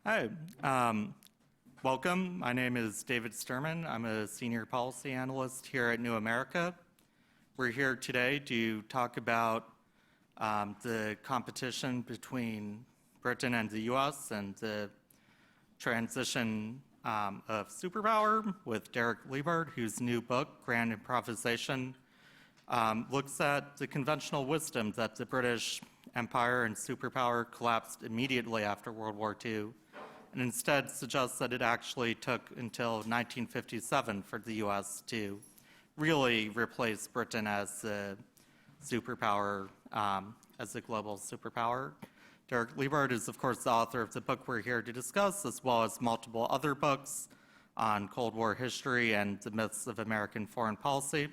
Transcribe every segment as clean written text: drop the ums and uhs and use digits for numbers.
Hi, welcome. My name is David Sturman. I'm a senior policy analyst here at New America. We're here today to talk about the competition between Britain and the US and the transition of superpower with Derek Leebaert, whose new book, Grand Improvisation, looks at the conventional wisdom that the British Empire and superpower collapsed immediately after World War II, and instead suggests that it actually took until 1957 for the US to really replace Britain as the superpower, as a global superpower. Derek Leebaert is, of course, the author of the book we're here to discuss, as well as multiple other books on Cold War history and the myths of American foreign policy.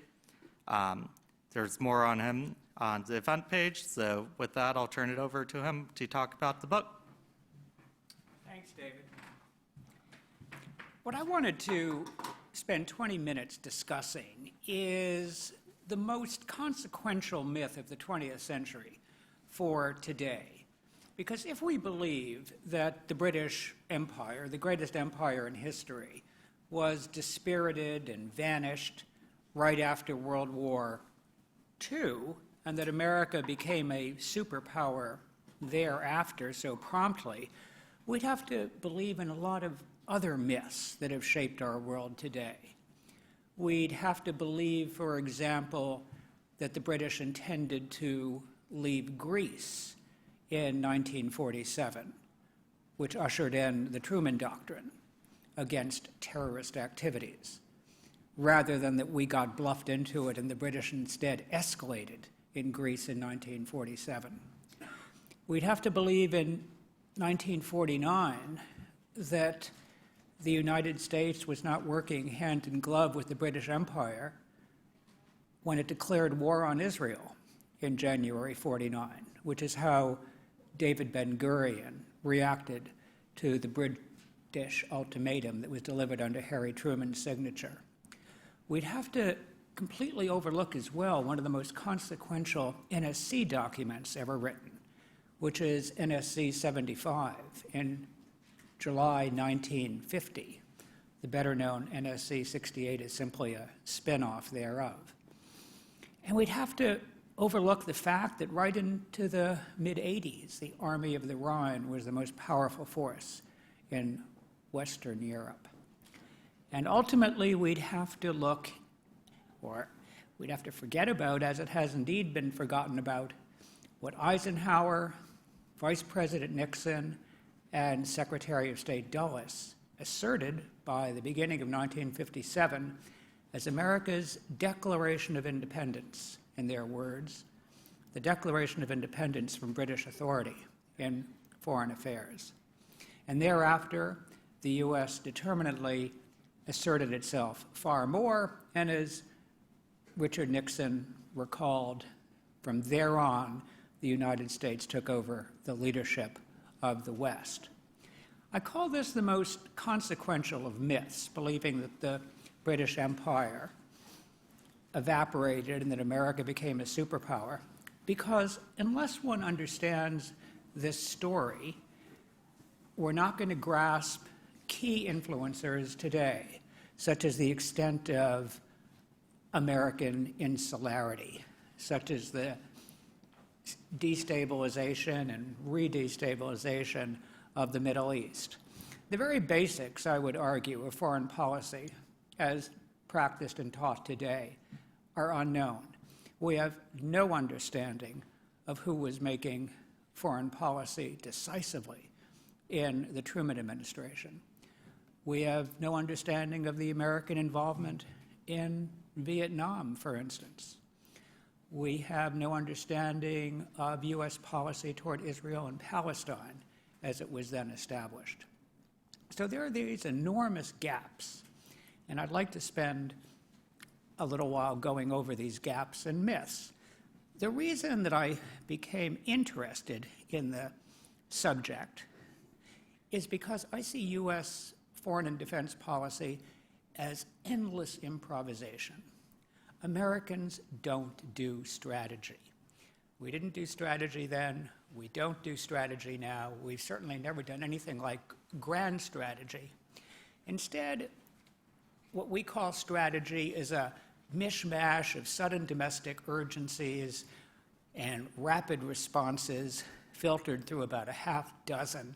There's more on him on the event page, so with that, I'll turn it over to him to talk about the book. Thanks, David. What I wanted to spend 20 minutes discussing is the most consequential myth of the 20th century for today. Because if we believe that the British Empire, the greatest empire in history, was dispirited and vanished right after World War II, and that America became a superpower thereafter so promptly, we'd have to believe in a lot of other myths that have shaped our world today. We'd have to believe, for example, that the British intended to leave Greece in 1947, which ushered in the Truman Doctrine against terrorist activities, rather than that we got bluffed into it and the British instead escalated in Greece in 1947. We'd have to believe in 1949 that the United States was not working hand in glove with the British Empire when it declared war on Israel in January 49, which is how David Ben-Gurion reacted to the British ultimatum that was delivered under Harry Truman's signature. We'd have to completely overlook as well one of the most consequential NSC documents ever written, which is NSC 75 in July 1950. The better-known NSC 68 is simply a spin-off thereof. And we'd have to overlook the fact that right into the mid-'80s, the Army of the Rhine was the most powerful force in Western Europe. And ultimately, we'd have to look, or we'd have to forget about, as it has indeed been forgotten about, what Eisenhower, Vice President Nixon, and Secretary of State Dulles asserted by the beginning of 1957 as America's Declaration of Independence, in their words, the Declaration of Independence from British authority in foreign affairs. And thereafter, the U.S. determinedly asserted itself far more, and as Richard Nixon recalled, from there on, the United States took over the leadership of the West. I call this the most consequential of myths, believing that the British Empire evaporated and that America became a superpower, because unless one understands this story, we're not going to grasp key influencers today, such as the extent of American insularity, such as the destabilization and re-destabilization of the Middle East. The very basics, I would argue, of foreign policy, as practiced and taught today, are unknown. We have no understanding of who was making foreign policy decisively in the Truman administration. We have no understanding of the American involvement in Vietnam, for instance. We have no understanding of U.S. policy toward Israel and Palestine as it was then established. So there are these enormous gaps, and I'd like to spend a little while going over these gaps and myths. The reason that I became interested in the subject is because I see U.S. foreign and defense policy as endless improvisation. Americans don't do strategy. We didn't do strategy then. We don't do strategy now. We've certainly never done anything like grand strategy. Instead, what we call strategy is a mishmash of sudden domestic urgencies and rapid responses filtered through about a half dozen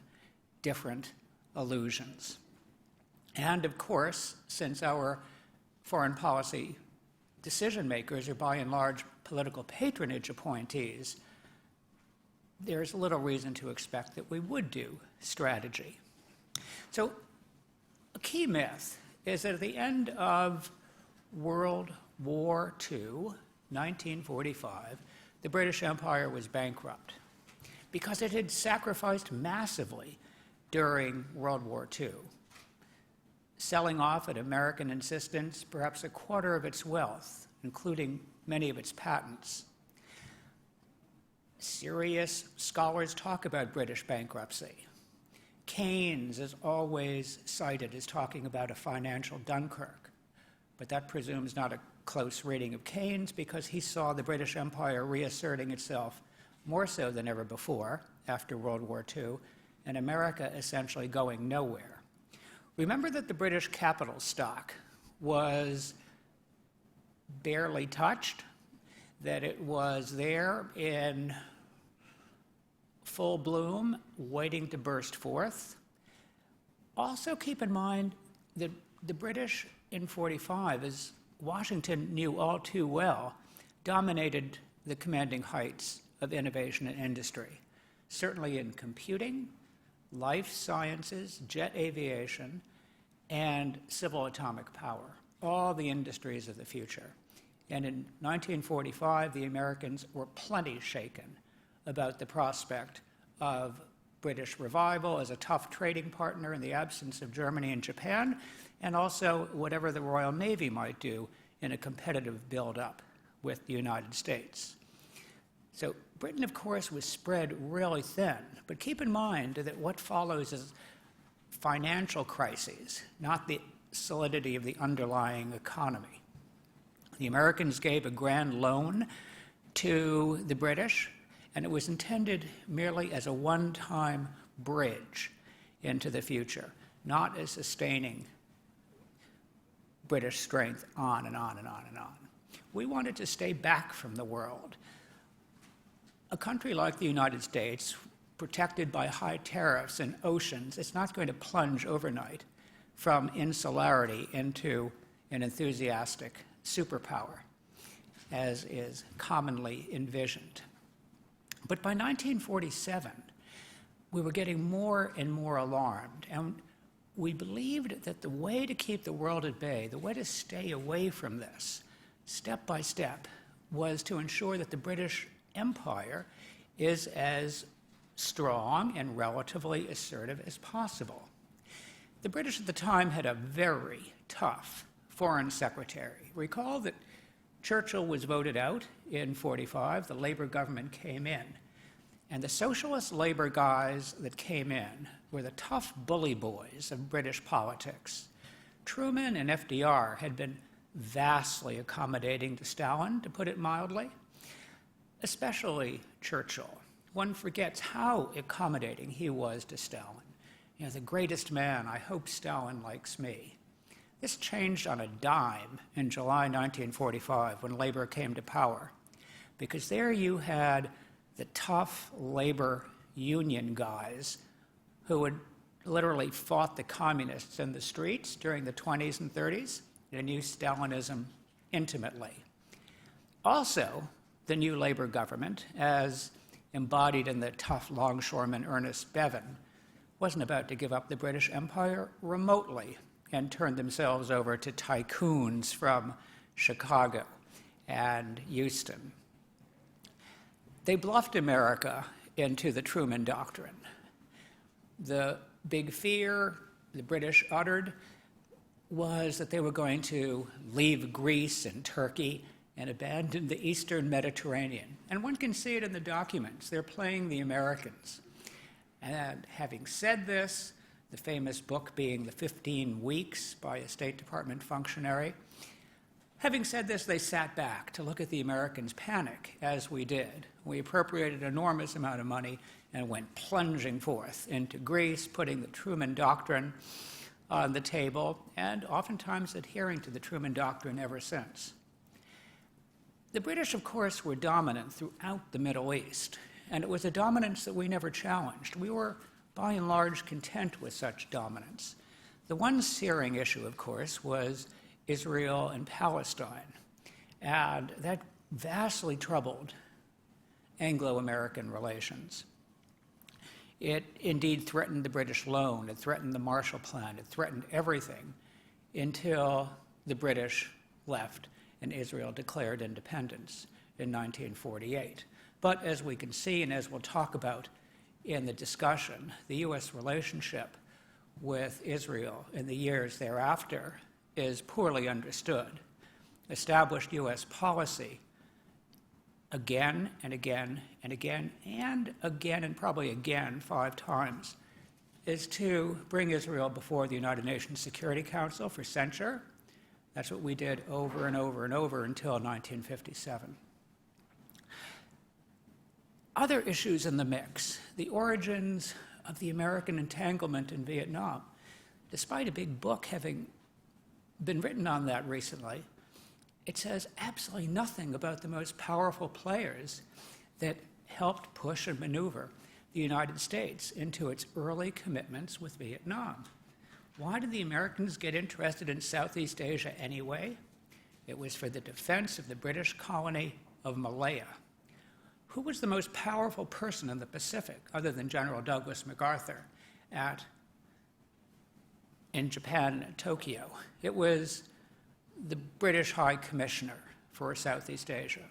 different illusions. And of course, since our foreign policy decision makers are by and large political patronage appointees, there's little reason to expect that we would do strategy. So a key myth is that at the end of World War II, 1945, the British Empire was bankrupt because it had sacrificed massively during World War II, selling off at American insistence perhaps a quarter of its wealth, including many of its patents. Serious scholars talk about British bankruptcy. Keynes is always cited as talking about a financial Dunkirk, but that presumes not a close reading of Keynes because he saw the British Empire reasserting itself more so than ever before after World War II, and America essentially going nowhere. Remember that the British capital stock was barely touched, that it was there in full bloom, waiting to burst forth. Also keep in mind that the British in 45, as Washington knew all too well, dominated the commanding heights of innovation and industry, certainly in computing, life sciences, jet aviation, and civil atomic power, all the industries of the future. And in 1945, the Americans were plenty shaken about the prospect of British revival as a tough trading partner in the absence of Germany and Japan, and also whatever the Royal Navy might do in a competitive build-up with the United States. So Britain, of course, was spread really thin, but keep in mind that what follows is financial crises, not the solidity of the underlying economy. The Americans gave a grand loan to the British, and it was intended merely as a one-time bridge into the future, not as sustaining British strength on and on and on and on. We wanted to stay back from the world. A country like the United States, protected by high tariffs and oceans, it's not going to plunge overnight from insularity into an enthusiastic superpower, as is commonly envisioned. But by 1947, we were getting more and more alarmed, and we believed that the way to keep the world at bay, the way to stay away from this, step by step, was to ensure that the British Empire is as strong and relatively assertive as possible. The British at the time had a very tough foreign secretary. Recall that Churchill was voted out in 45, the Labour government came in, and the socialist Labour guys that came in were the tough bully boys of British politics. Truman and FDR had been vastly accommodating to Stalin, to put it mildly, especially Churchill. One forgets how accommodating he was to Stalin. You know, the greatest man, I hope Stalin likes me. This changed on a dime in July 1945 when Labour came to power, because there you had the tough labor union guys who had literally fought the communists in the streets during the 20s and 30s and knew Stalinism intimately. Also, the new Labour government, as embodied in the tough longshoreman Ernest Bevin, wasn't about to give up the British Empire remotely and turn themselves over to tycoons from Chicago and Houston. They bluffed America into the Truman Doctrine. The big fear the British uttered was that they were going to leave Greece and Turkey and abandon the Eastern Mediterranean. And one can see it in the documents. They're playing the Americans. And having said this, the famous book being The 15 Weeks by a State Department functionary, Having said this, they sat back to look at the Americans panic, as we did. We appropriated an enormous amount of money and went plunging forth into Greece, putting the Truman Doctrine on the table, and oftentimes adhering to the Truman Doctrine ever since. The British, of course, were dominant throughout the Middle East, and it was a dominance that we never challenged. We were, by and large, content with such dominance. The one searing issue, of course, was Israel and Palestine, and that vastly troubled Anglo-American relations. It indeed threatened the British loan, it threatened the Marshall Plan, it threatened everything until the British left and Israel declared independence in 1948. But as we can see, and as we'll talk about in the discussion, the U.S. relationship with Israel in the years thereafter is poorly understood. Established U.S. policy again and again and again and again and probably again 5 times is to bring Israel before the United Nations Security Council for censure. That's what we did over and over and over until 1957. Other issues in the mix, the origins of the American entanglement in Vietnam. Despite a big book having been written on that recently, it says absolutely nothing about the most powerful players that helped push and maneuver the United States into its early commitments with Vietnam. Why did the Americans get interested in Southeast Asia anyway? It was for the defense of the British colony of Malaya. Who was the most powerful person in the Pacific, other than General Douglas MacArthur in Japan and Tokyo? It was the British High Commissioner for Southeast Asia,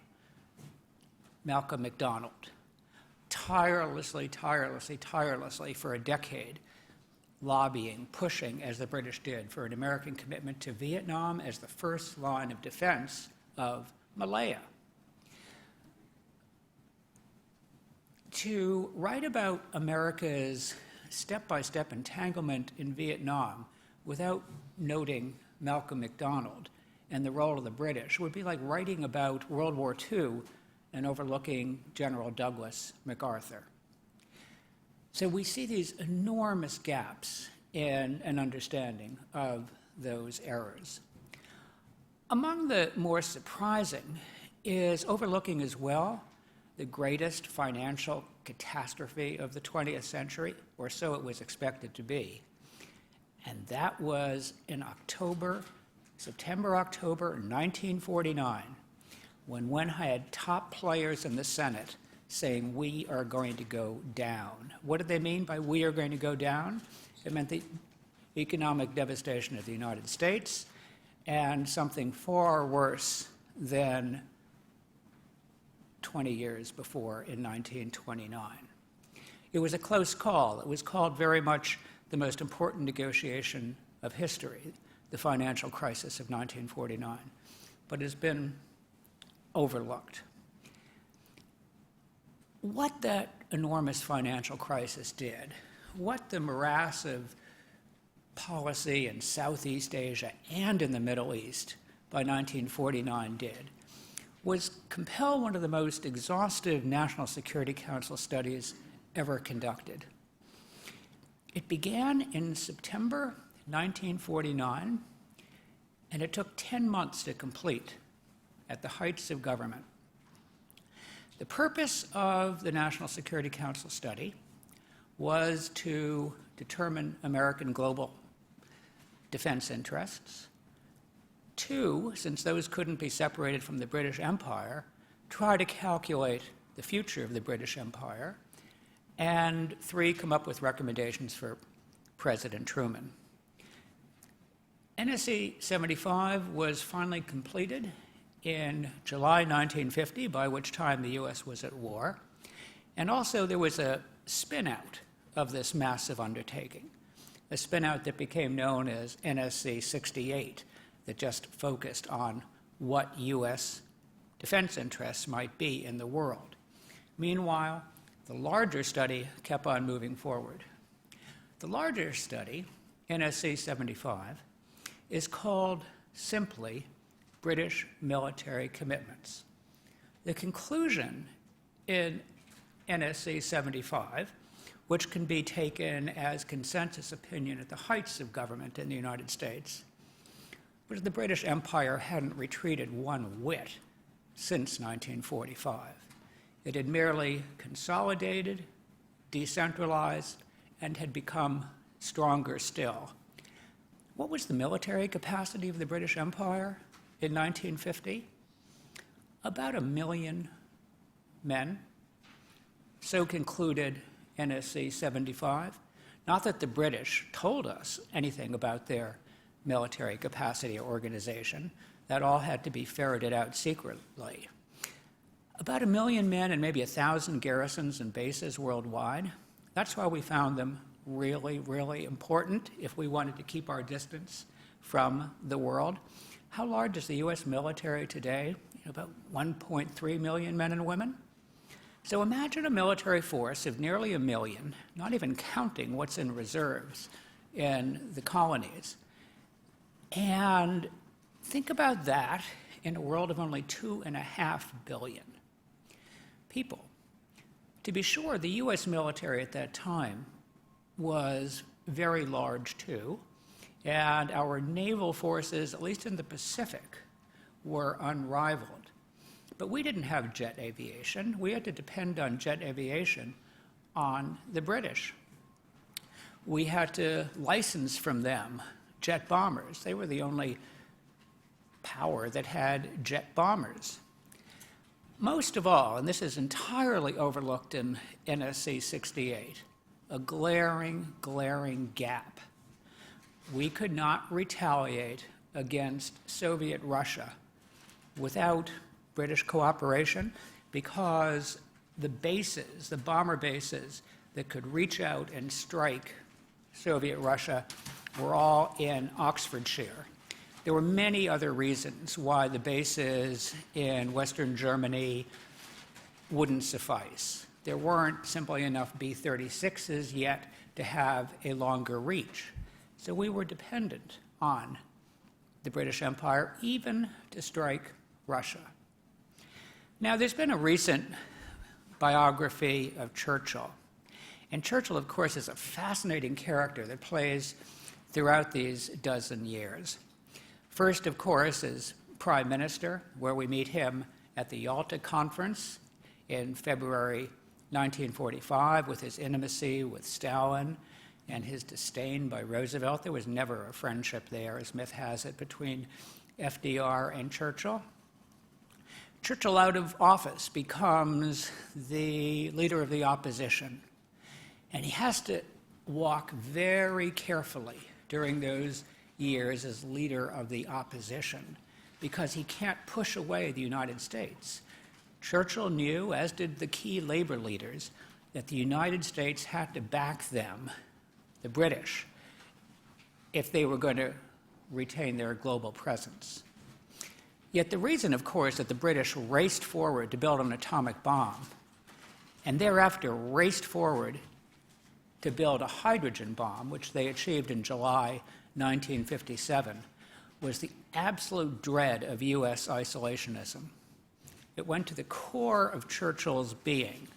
Malcolm MacDonald, tirelessly for a decade, lobbying, pushing, as the British did, for an American commitment to Vietnam as the first line of defense of Malaya. To write about America's step-by-step entanglement in Vietnam without noting Malcolm MacDonald and the role of the British would be like writing about World War II and overlooking General Douglas MacArthur. So we see these enormous gaps in an understanding of those errors. Among the more surprising is overlooking as well the greatest financial catastrophe of the 20th century, or so it was expected to be. And that was in September-October 1949, when one had top players in the Senate saying, we are going to go down. What did they mean by we are going to go down? It meant the economic devastation of the United States and something far worse than 20 years before in 1929. It was a close call. It was called very much the most important negotiation of history, the financial crisis of 1949, but has been overlooked. What that enormous financial crisis did, what the morass of policy in Southeast Asia and in the Middle East by 1949 did, was compel one of the most exhaustive National Security Council studies ever conducted. It began in September 1949, and it took 10 months to complete at the heights of government. The purpose of the National Security Council study was to determine American global defense interests. 2, since those couldn't be separated from the British Empire, try to calculate the future of the British Empire. And 3, come up with recommendations for President Truman. NSC 75 was finally completed in July 1950, by which time the U.S. was at war. And also there was a spin-out of this massive undertaking, a spin-out that became known as NSC 68, that just focused on what U.S. defense interests might be in the world. Meanwhile, the larger study kept on moving forward. The larger study, NSC 75, is called simply British military commitments. The conclusion in NSC 75, which can be taken as consensus opinion at the heights of government in the United States, was the British Empire hadn't retreated one whit since 1945. It had merely consolidated, decentralized, and had become stronger still. What was the military capacity of the British Empire in 1950? About 1 million men. So concluded NSC 75. Not that the British told us anything about their military capacity or organization. That all had to be ferreted out secretly. About 1 million men and maybe 1,000 garrisons and bases worldwide. That's why we found them really, really important if we wanted to keep our distance from the world. How large is the U.S. military today? About 1.3 million men and women. So imagine a military force of nearly 1 million, not even counting what's in reserves in the colonies. And think about that in a world of only 2.5 billion people. To be sure, the U.S. military at that time was very large too, and our naval forces, at least in the Pacific, were unrivaled. But we didn't have jet aviation. We had to depend on jet aviation on the British. We had to license from them jet bombers. They were the only power that had jet bombers. Most of all, and this is entirely overlooked in NSC 68, a glaring, glaring gap. We could not retaliate against Soviet Russia without British cooperation because the bases, the bomber bases that could reach out and strike Soviet Russia were all in Oxfordshire. There were many other reasons why the bases in Western Germany wouldn't suffice. There weren't simply enough B-36s yet to have a longer reach. So we were dependent on the British Empire, even to strike Russia. Now, there's been a recent biography of Churchill. And Churchill, of course, is a fascinating character that plays throughout these dozen years. First, of course, is Prime Minister, where we meet him at the Yalta Conference in February 1945 with his intimacy with Stalin and his disdain by Roosevelt. There was never a friendship there, as myth has it, between FDR and Churchill. Churchill, out of office, becomes the leader of the opposition. And he has to walk very carefully during those years as leader of the opposition because he can't push away the United States. Churchill knew, as did the key labor leaders, that the United States had to back them, the British, if they were going to retain their global presence. Yet the reason, of course, that the British raced forward to build an atomic bomb and thereafter raced forward to build a hydrogen bomb, which they achieved in July 1957, was the absolute dread of U.S. isolationism. It went to the core of Churchill's being,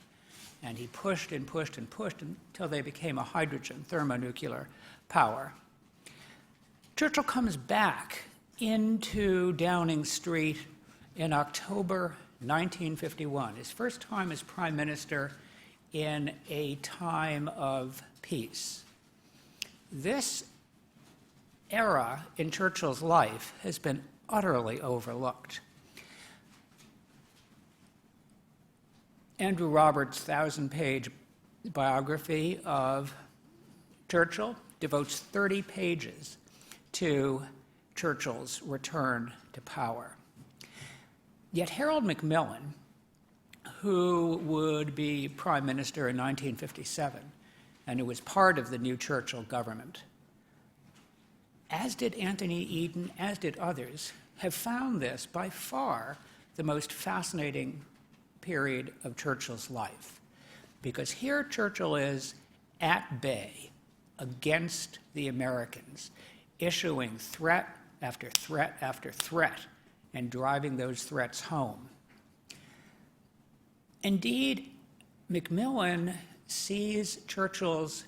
and he pushed and pushed and pushed until they became a hydrogen thermonuclear power. Churchill comes back into Downing Street in October 1951, his first time as Prime Minister in a time of peace. This era in Churchill's life has been utterly overlooked. Andrew Roberts' 1,000-page biography of Churchill devotes 30 pages to Churchill's return to power. Yet Harold Macmillan, who would be Prime Minister in 1957 and who was part of the new Churchill government, as did Anthony Eden, as did others, have found this by far the most fascinating period of Churchill's life. Because here Churchill is at bay against the Americans, issuing threat after threat after threat and driving those threats home. Indeed, Macmillan sees Churchill's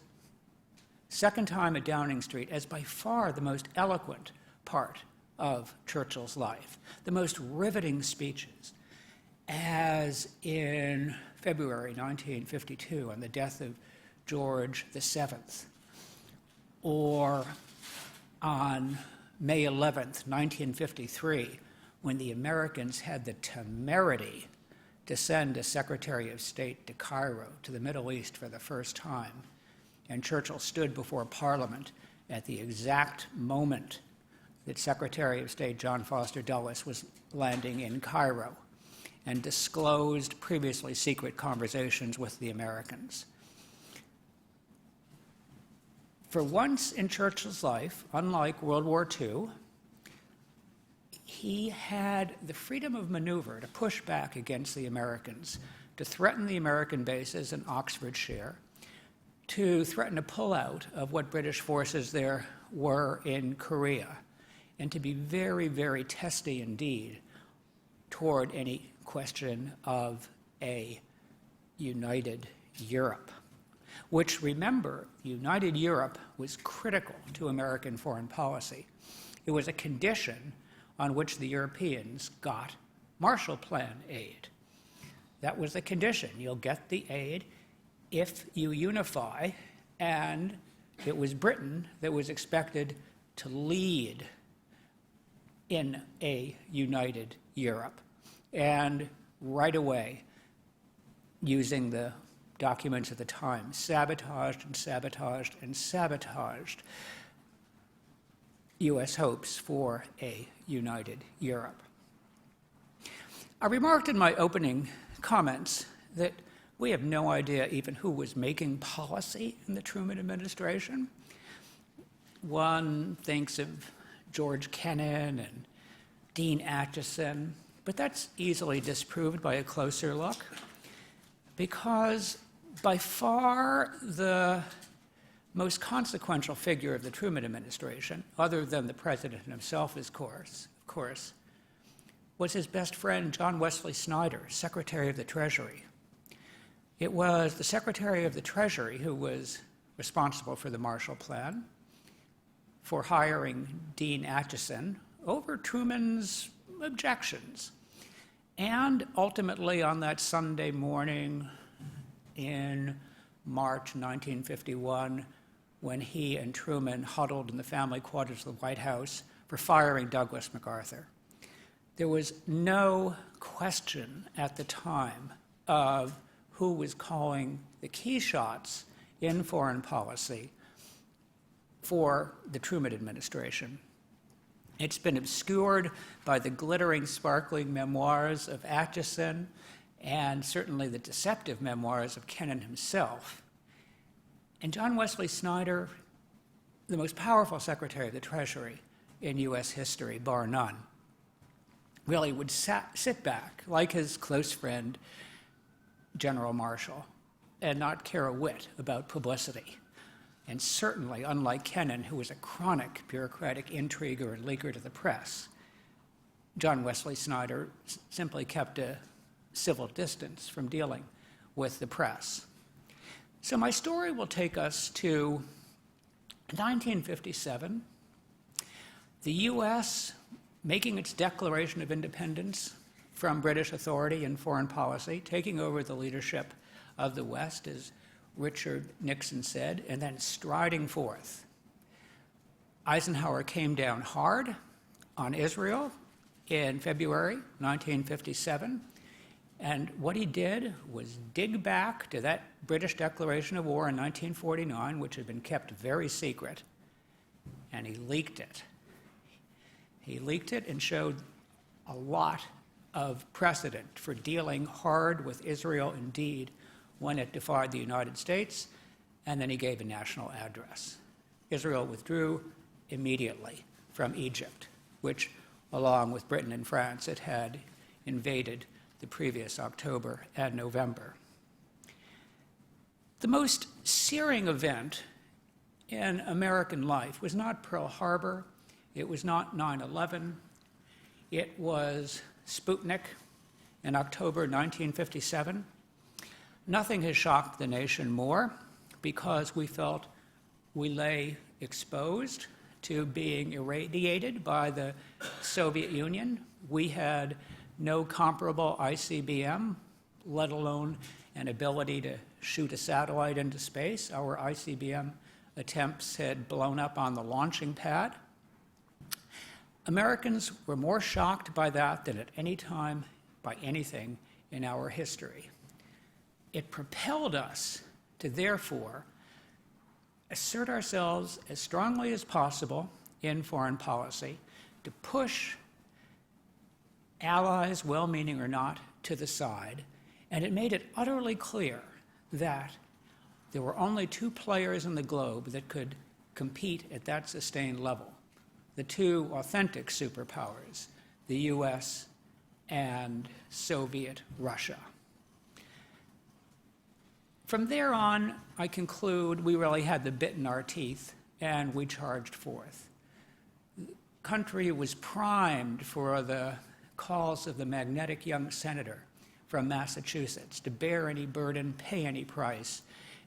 second time at Downing Street as by far the most eloquent part of Churchill's life, the most riveting speeches, as in February 1952 on the death of George VII, or on May 11th, 1953, when the Americans had the temerity to send a Secretary of State to Cairo, to the Middle East for the first time, and Churchill stood before Parliament at the exact moment that Secretary of State John Foster Dulles was landing in Cairo and disclosed previously secret conversations with the Americans. For once in Churchill's life, unlike World War II, he had the freedom of maneuver to push back against the Americans, to threaten the American bases in Oxfordshire, to threaten a pullout of what British forces there were in Korea, and to be very, very testy indeed toward any question of a united Europe, which, remember, united Europe was critical to American foreign policy. It was a condition on which the Europeans got Marshall Plan aid. That was the condition. You'll get the aid if you unify, and it was Britain that was expected to lead in a united Europe. And right away, using the documents at the time, sabotaged and sabotaged and sabotaged U.S. hopes for a united Europe. I remarked in my opening comments that we have no idea even who was making policy in the Truman administration. One thinks of George Kennan and Dean Acheson, but that's easily disproved by a closer look, because by far the most consequential figure of the Truman administration, other than the president himself, of course, was his best friend, John Wesley Snyder, Secretary of the Treasury. It was the Secretary of the Treasury who was responsible for the Marshall Plan, for hiring Dean Acheson over Truman's objections. And ultimately, on that Sunday morning in March 1951, when he and Truman huddled in the family quarters of the White House for firing Douglas MacArthur, there was no question at the time of who was calling the key shots in foreign policy for the Truman administration. It's been obscured by the glittering, sparkling memoirs of Acheson and certainly the deceptive memoirs of Kennan himself. And John Wesley Snyder, the most powerful Secretary of the Treasury in U.S. history, bar none, really would sit back, like his close friend, General Marshall, and not care a whit about publicity. And certainly, unlike Kennan, who was a chronic bureaucratic intriguer and leaker to the press, John Wesley Snyder simply kept a civil distance from dealing with the press. So my story will take us to 1957, the U.S. making its declaration of independence from British authority in foreign policy, taking over the leadership of the West, as Richard Nixon said, and then striding forth. Eisenhower came down hard on Israel in February 1957, and what he did was dig back to that British declaration of war in 1949, which had been kept very secret, and he leaked it. He leaked it and showed a lot of precedent for dealing hard with Israel indeed when it defied the United States, and then he gave a national address. Israel withdrew immediately from Egypt, which, along with Britain and France, it had invaded the previous October and November. The most searing event in American life was not Pearl Harbor, it was not 9/11, It was Sputnik in October 1957. Nothing has shocked the nation more because we felt we lay exposed to being irradiated by the Soviet Union. We had no comparable ICBM, let alone an ability to shoot a satellite into space. Our ICBM attempts had blown up on the launching pad. Americans were more shocked by that than at any time by anything in our history. It propelled us to therefore assert ourselves as strongly as possible in foreign policy, to push allies, well-meaning or not, to the side, and it made it utterly clear that there were only two players in the globe that could compete at that sustained level, the two authentic superpowers, the US and Soviet Russia. From there on, I conclude we really had the bit in our teeth and we charged forth. The country was primed for the calls of the magnetic young senator from Massachusetts to bear any burden, pay any price,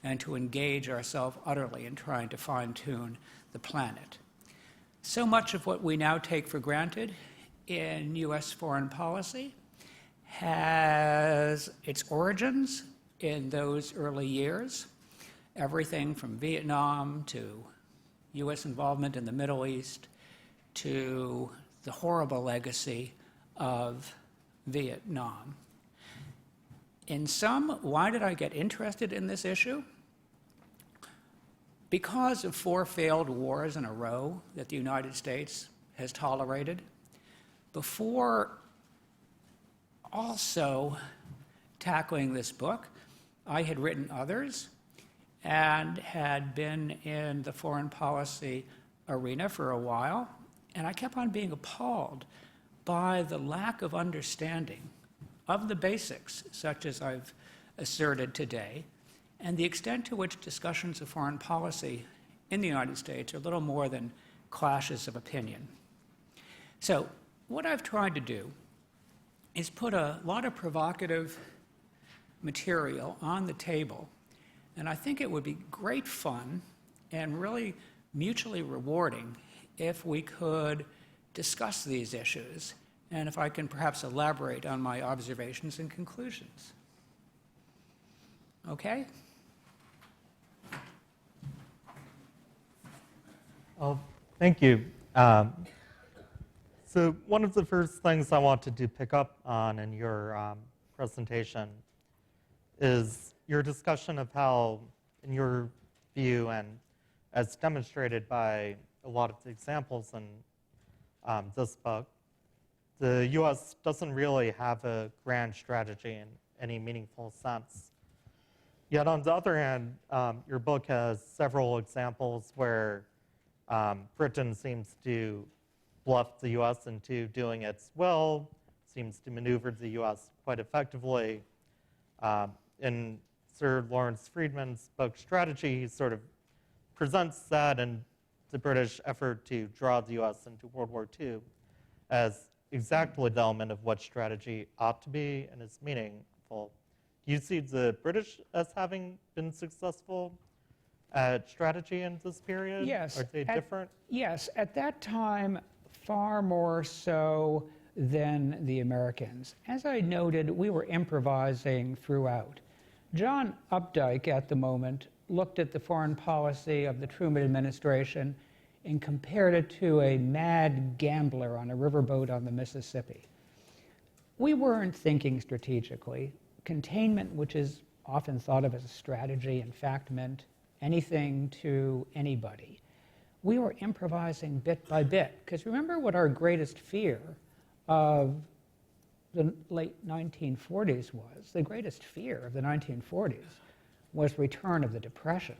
and to engage ourselves utterly in trying to fine-tune the planet. So much of what we now take for granted in US foreign policy has its origins in those early years, everything from Vietnam to US involvement in the Middle East to the horrible legacy of Vietnam. In sum, why did I get interested in this issue? Because of 4 failed wars in a row that the United States has tolerated. Before also tackling this book, I had written others and had been in the foreign policy arena for a while, and I kept on being appalled by the lack of understanding of the basics, such as I've asserted today, and the extent to which discussions of foreign policy in the United States are little more than clashes of opinion. So what I've tried to do is put a lot of provocative material on the table, and I think it would be great fun and really mutually rewarding if we could discuss these issues, and if I can perhaps elaborate on my observations and conclusions. Okay? Oh, thank you. So one of the first things I wanted to pick up on in your presentation is your discussion of how, in your view, and as demonstrated by a lot of the examples in this book, the U.S. doesn't really have a grand strategy in any meaningful sense. Yet on the other hand, your book has several examples where Britain seems to bluff the U.S. into doing its will, seems to maneuver the U.S. quite effectively. In Sir Lawrence Freedman's book Strategy, he sort of presents that and the British effort to draw the U.S. into World War II as exactly the element of what strategy ought to be and is meaningful. Do you see the British as having been successful at strategy in this period? Yes. Are they different? Yes, at that time, far more so than the Americans. As I noted, we were improvising throughout. John Updike, at the moment, looked at the foreign policy of the Truman administration and compared it to a mad gambler on a riverboat on the Mississippi. We weren't thinking strategically. Containment, which is often thought of as a strategy, in fact meant anything to anybody. We were improvising bit by bit, because remember what our greatest fear of the late 1940s was. The greatest fear of the 1940s was return of the Depression.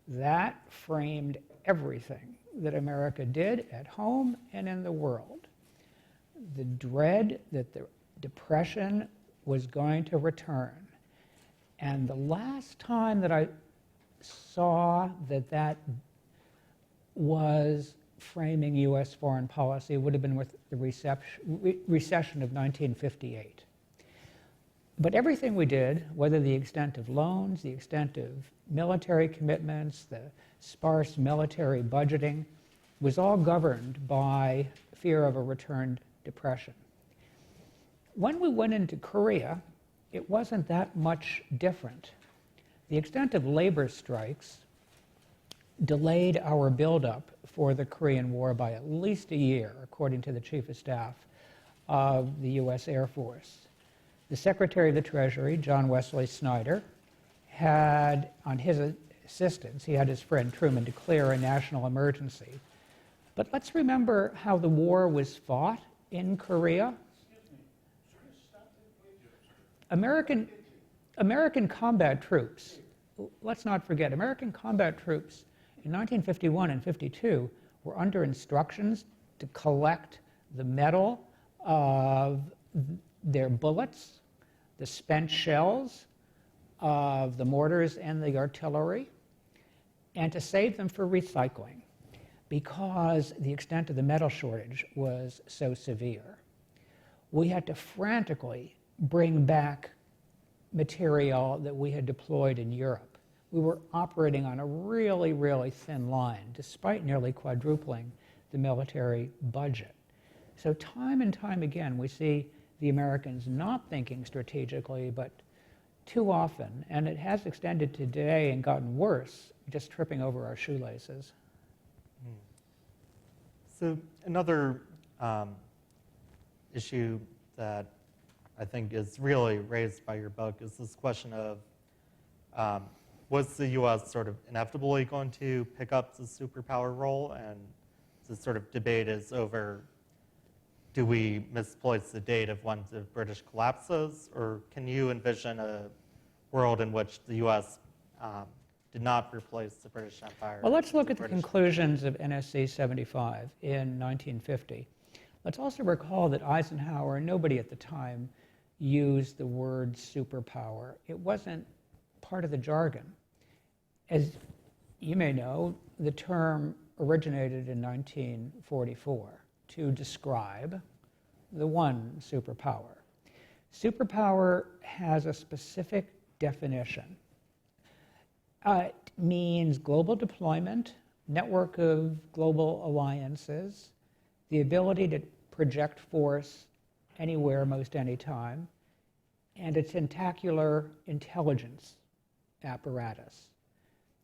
That framed everything that America did at home and in the world. The dread that the Depression was going to return. And the last time that I saw that that was framing U.S. foreign policy would have been with the recession of 1958. But everything we did, whether the extent of loans, the extent of military commitments, the sparse military budgeting, was all governed by fear of a returned depression. When we went into Korea, it wasn't that much different. The extent of labor strikes delayed our buildup for the Korean War by at least a year, according to the Chief of Staff of the U.S. Air Force. The Secretary of the Treasury, John Wesley Snyder, had, on his assistance, he had his friend Truman declare a national emergency. But let's remember how the war was fought in Korea. American combat troops, let's not forget, American combat troops in 1951 and 52 were under instructions to collect the metal of their bullets, the spent shells of the mortars and the artillery, and to save them for recycling because the extent of the metal shortage was so severe. We had to frantically bring back material that we had deployed in Europe. We were operating on a really, really thin line, despite nearly quadrupling the military budget. So time and time again, we see the Americans not thinking strategically, but too often, and it has extended to today and gotten worse, just tripping over our shoelaces. So another issue that I think is really raised by your book is this question of was the U.S. sort of inevitably going to pick up the superpower role? And the sort of debate is over, do we misplace the date of when the British collapses? Or can you envision a world in which the U.S. did not replace the British Empire? Well, let's look at the conclusions of NSC 75 in 1950. Let's also recall that Eisenhower, and nobody at the time, used the word superpower. It wasn't part of the jargon. As you may know, the term originated in 1944 to describe the one superpower. Superpower has a specific definition. It means global deployment, network of global alliances, the ability to project force anywhere, most any time, and a tentacular intelligence apparatus.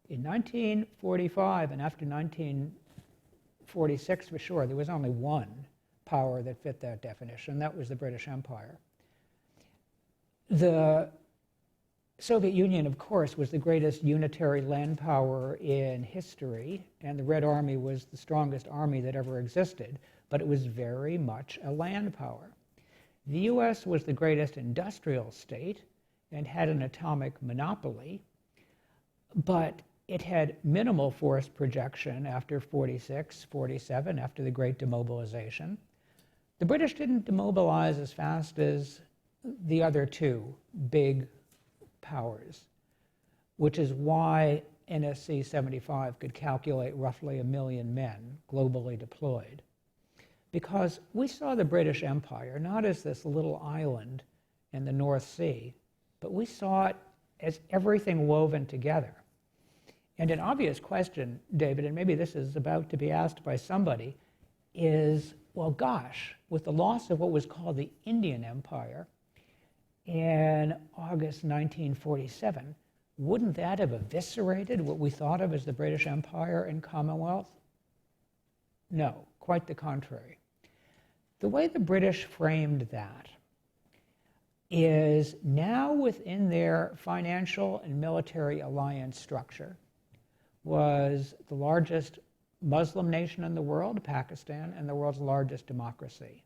In 1945 and after 1946 for sure, there was only one power that fit that definition. That was the British Empire. The Soviet Union, of course, was the greatest unitary land power in history, and the Red Army was the strongest army that ever existed, but it was very much a land power. The U.S. was the greatest industrial state and had an atomic monopoly, but it had minimal force projection after 46, 47, after the Great Demobilization. The British didn't demobilize as fast as the other two big powers, which is why NSC 75 could calculate roughly 1 million men globally deployed. Because we saw the British Empire not as this little island in the North Sea, but we saw it as everything woven together. And an obvious question, David, and maybe this is about to be asked by somebody, is, well, gosh, with the loss of what was called the Indian Empire in August 1947, wouldn't that have eviscerated what we thought of as the British Empire and Commonwealth? No, quite the contrary. The way the British framed that is now within their financial and military alliance structure was the largest Muslim nation in the world, Pakistan, and the world's largest democracy.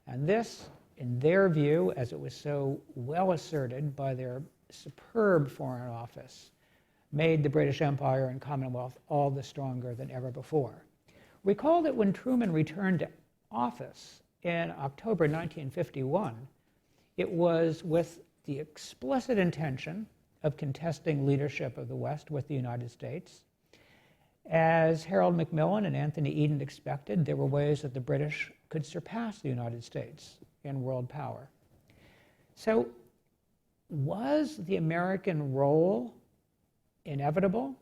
And this, in their view, as it was so well asserted by their superb foreign office, made the British Empire and Commonwealth all the stronger than ever before. Recall that when Truman returned to office in October 1951, it was with the explicit intention of contesting leadership of the West with the United States. As Harold Macmillan and Anthony Eden expected, there were ways that the British could surpass the United States in world power. So, was the American role inevitable?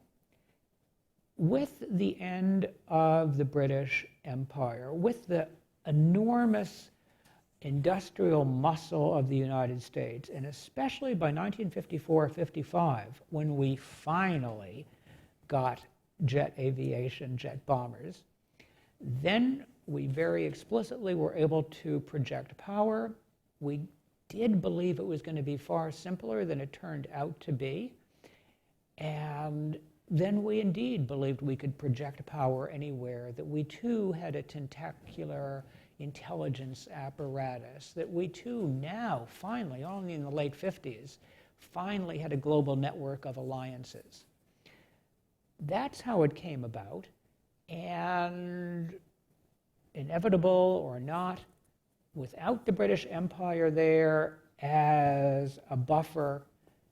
With the end of the British Empire, with the enormous industrial muscle of the United States, and especially by 1954-55, when we finally got jet aviation, jet bombers, then we very explicitly were able to project power. We did believe it was going to be far simpler than it turned out to be. And then we indeed believed we could project power anywhere, that we too had a tentacular intelligence apparatus, that we too now, finally, only in the late 50s, finally had a global network of alliances. That's how it came about, and inevitable or not, without the British Empire there as a buffer,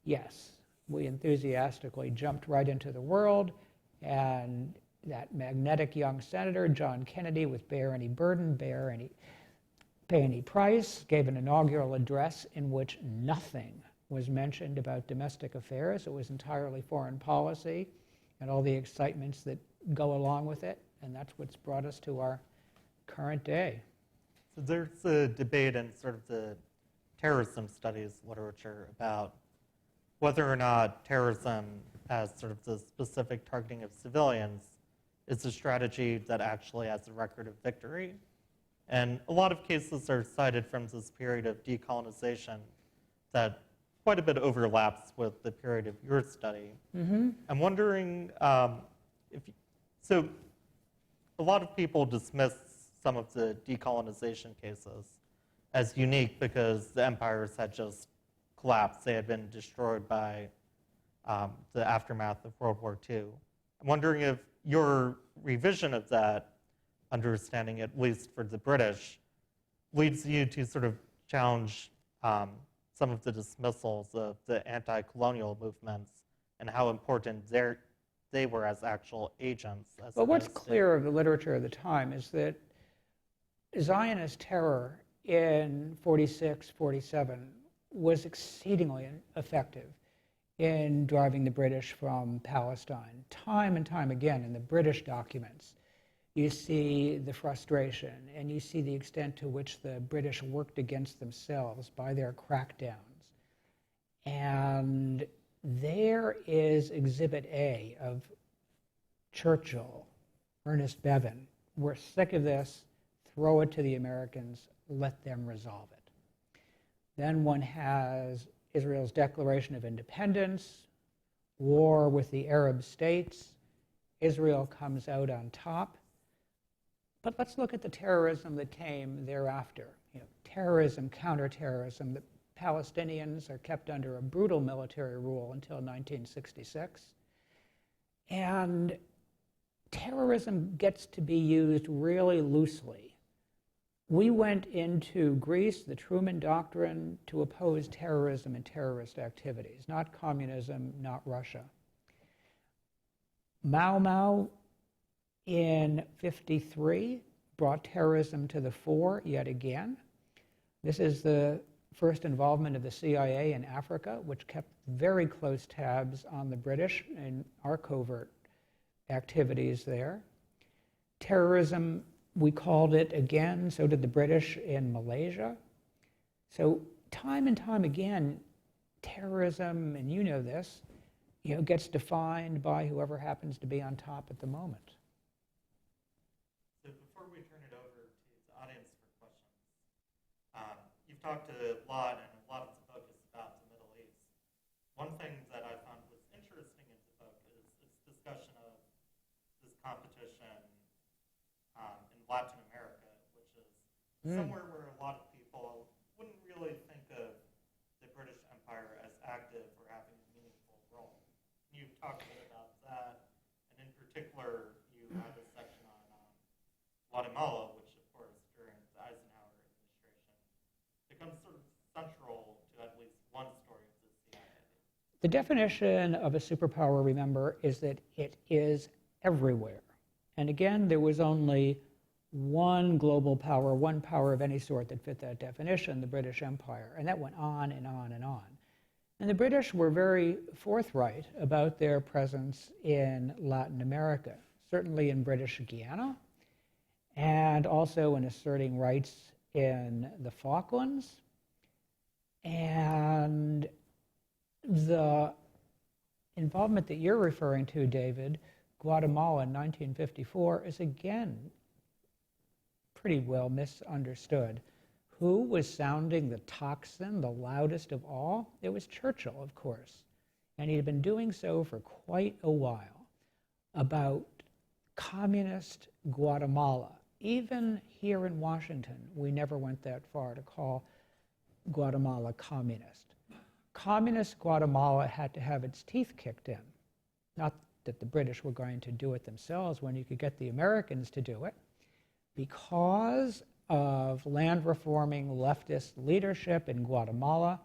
yes, we enthusiastically jumped right into the world, and that magnetic young senator, John Kennedy, with Bear Any Burden, Pay Any Price, gave an inaugural address in which nothing was mentioned about domestic affairs. It was entirely foreign policy and all the excitements that go along with it, and that's what's brought us to our current day. So there's a debate in sort of the terrorism studies literature about whether or not terrorism as sort of the specific targeting of civilians is a strategy that actually has a record of victory. And a lot of cases are cited from this period of decolonization that quite a bit overlaps with the period of your study. Mm-hmm. I'm wondering so a lot of people dismiss some of the decolonization cases as unique because the empires had just collapsed. They had been destroyed by the aftermath of World War II. I'm wondering if your revision of that understanding, at least for the British, leads you to sort of challenge some of the dismissals of the anti-colonial movements and how important they were as actual agents. Well, what's clear of the literature of the time is that Zionist terror in 46, 47 was exceedingly effective in driving the British from Palestine. Time and time again in the British documents, you see the frustration and you see the extent to which the British worked against themselves by their crackdowns. And there is Exhibit A of Churchill, Ernest Bevin. We're sick of this, throw it to the Americans, let them resolve it. Then one has Israel's Declaration of Independence, war with the Arab states. Israel comes out on top. But let's look at the terrorism that came thereafter. Terrorism, counterterrorism. The Palestinians are kept under a brutal military rule until 1966. And terrorism gets to be used really loosely. We went into Greece, the Truman Doctrine, to oppose terrorism and terrorist activities, not communism, not Russia. Mao in 53 brought terrorism to the fore yet again. This is the first involvement of the CIA in Africa, which kept very close tabs on the British and our covert activities there. Terrorism, we called it again, so did the British in Malaysia. So time and time again, terrorism, and you know this, gets defined by whoever happens to be on top at the moment. So before we turn it over to the audience for questions, you've talked a lot, and a lot of the book is about the Middle East. One thing that I found was interesting in the book is this discussion of this competition in Latin America, which is somewhere where a lot of people wouldn't really think of the British Empire as active or having a meaningful role. You've talked a bit about that, and in particular, you had a section on Guatemala, which, of course, during the Eisenhower administration, becomes sort of central to at least one story of the CIA. The definition of a superpower, remember, is that it is everywhere. And again, there was only one global power, one power of any sort that fit that definition, the British Empire. And that went on and on and on. And the British were very forthright about their presence in Latin America, certainly in British Guiana, and also in asserting rights in the Falklands. And the involvement that you're referring to, David, Guatemala in 1954, is again pretty well misunderstood. Who was sounding the tocsin the loudest of all? It was Churchill, of course. And he had been doing so for quite a while about communist Guatemala. Even here in Washington, we never went that far to call Guatemala communist. Communist Guatemala had to have its teeth kicked in. Not that the British were going to do it themselves when you could get the Americans to do it, because of land reforming leftist leadership in Guatemala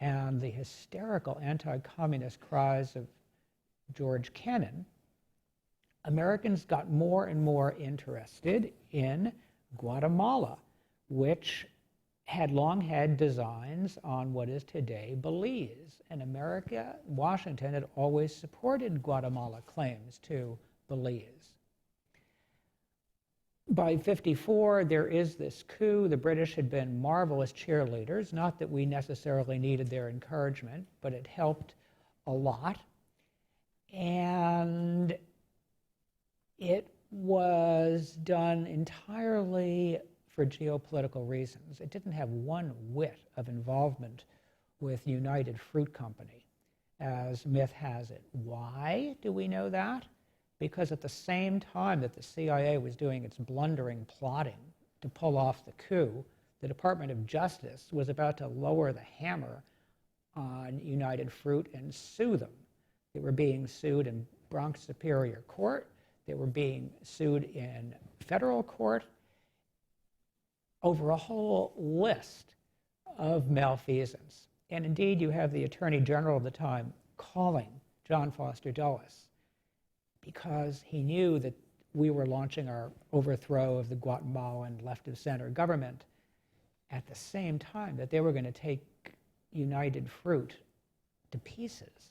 and the hysterical anti-communist cries of George Kennan, Americans got more and more interested in Guatemala, which had long had designs on what is today Belize. And America, Washington, had always supported Guatemala claims to Belize. By 54, there is this coup. The British had been marvelous cheerleaders. Not that we necessarily needed their encouragement, but it helped a lot. And it was done entirely for geopolitical reasons. It didn't have one whit of involvement with United Fruit Company, as myth has it. Why do we know that? Because at the same time that the CIA was doing its blundering plotting to pull off the coup, the Department of Justice was about to lower the hammer on United Fruit and sue them. They were being sued in Bronx Superior Court. They were being sued in federal court over a whole list of malfeasance. And indeed, you have the Attorney General of the time calling John Foster Dulles because he knew that we were launching our overthrow of the Guatemalan left-of-center government at the same time that they were going to take United Fruit to pieces.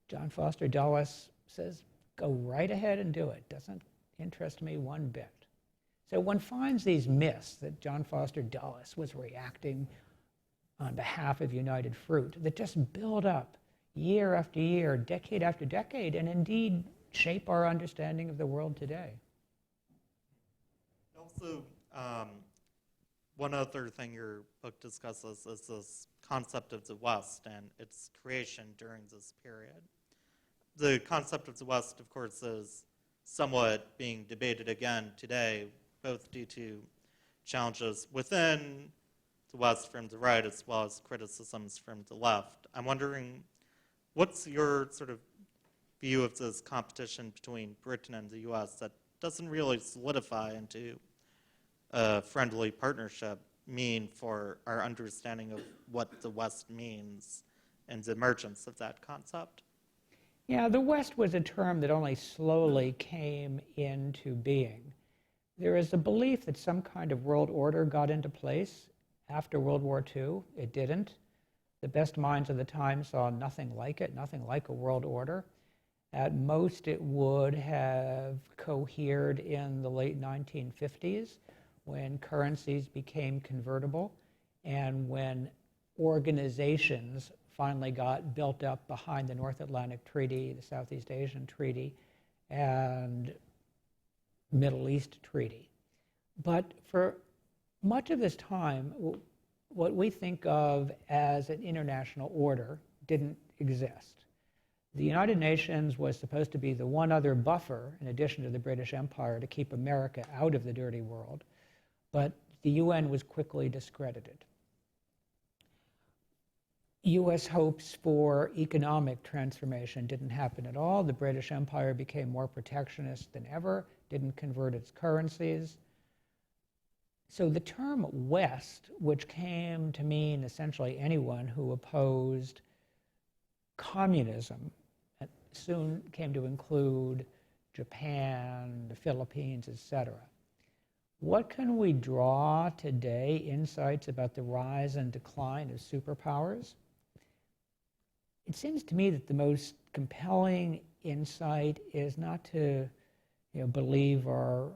John Foster Dulles says, go right ahead and do it. Doesn't interest me one bit. So one finds these myths that John Foster Dulles was reacting on behalf of United Fruit that just build up year after year, decade after decade, and indeed shape our understanding of the world today. Also, one other thing your book discusses is this concept of the West and its creation during this period. The concept of the West, of course, is somewhat being debated again today, both due to challenges within the West from the right as well as criticisms from the left. I'm wondering, what's your sort of view of this competition between Britain and the US that doesn't really solidify into a friendly partnership mean for our understanding of what the West means and the emergence of that concept? Yeah, the West was a term that only slowly came into being. There is a belief that some kind of world order got into place after World War II. It didn't. The best minds of the time saw nothing like it, nothing like a world order. At most, it would have cohered in the late 1950s when currencies became convertible and when organizations finally got built up behind the North Atlantic Treaty, the Southeast Asian Treaty, and Middle East Treaty. But for much of this time, what we think of as an international order didn't exist. The United Nations was supposed to be the one other buffer, in addition to the British Empire, to keep America out of the dirty world, but the UN was quickly discredited. US hopes for economic transformation didn't happen at all. The British Empire became more protectionist than ever, didn't convert its currencies. So the term West, which came to mean essentially anyone who opposed communism, soon came to include Japan, the Philippines, etc. What can we draw today, insights about the rise and decline of superpowers? It seems to me that the most compelling insight is not to believe our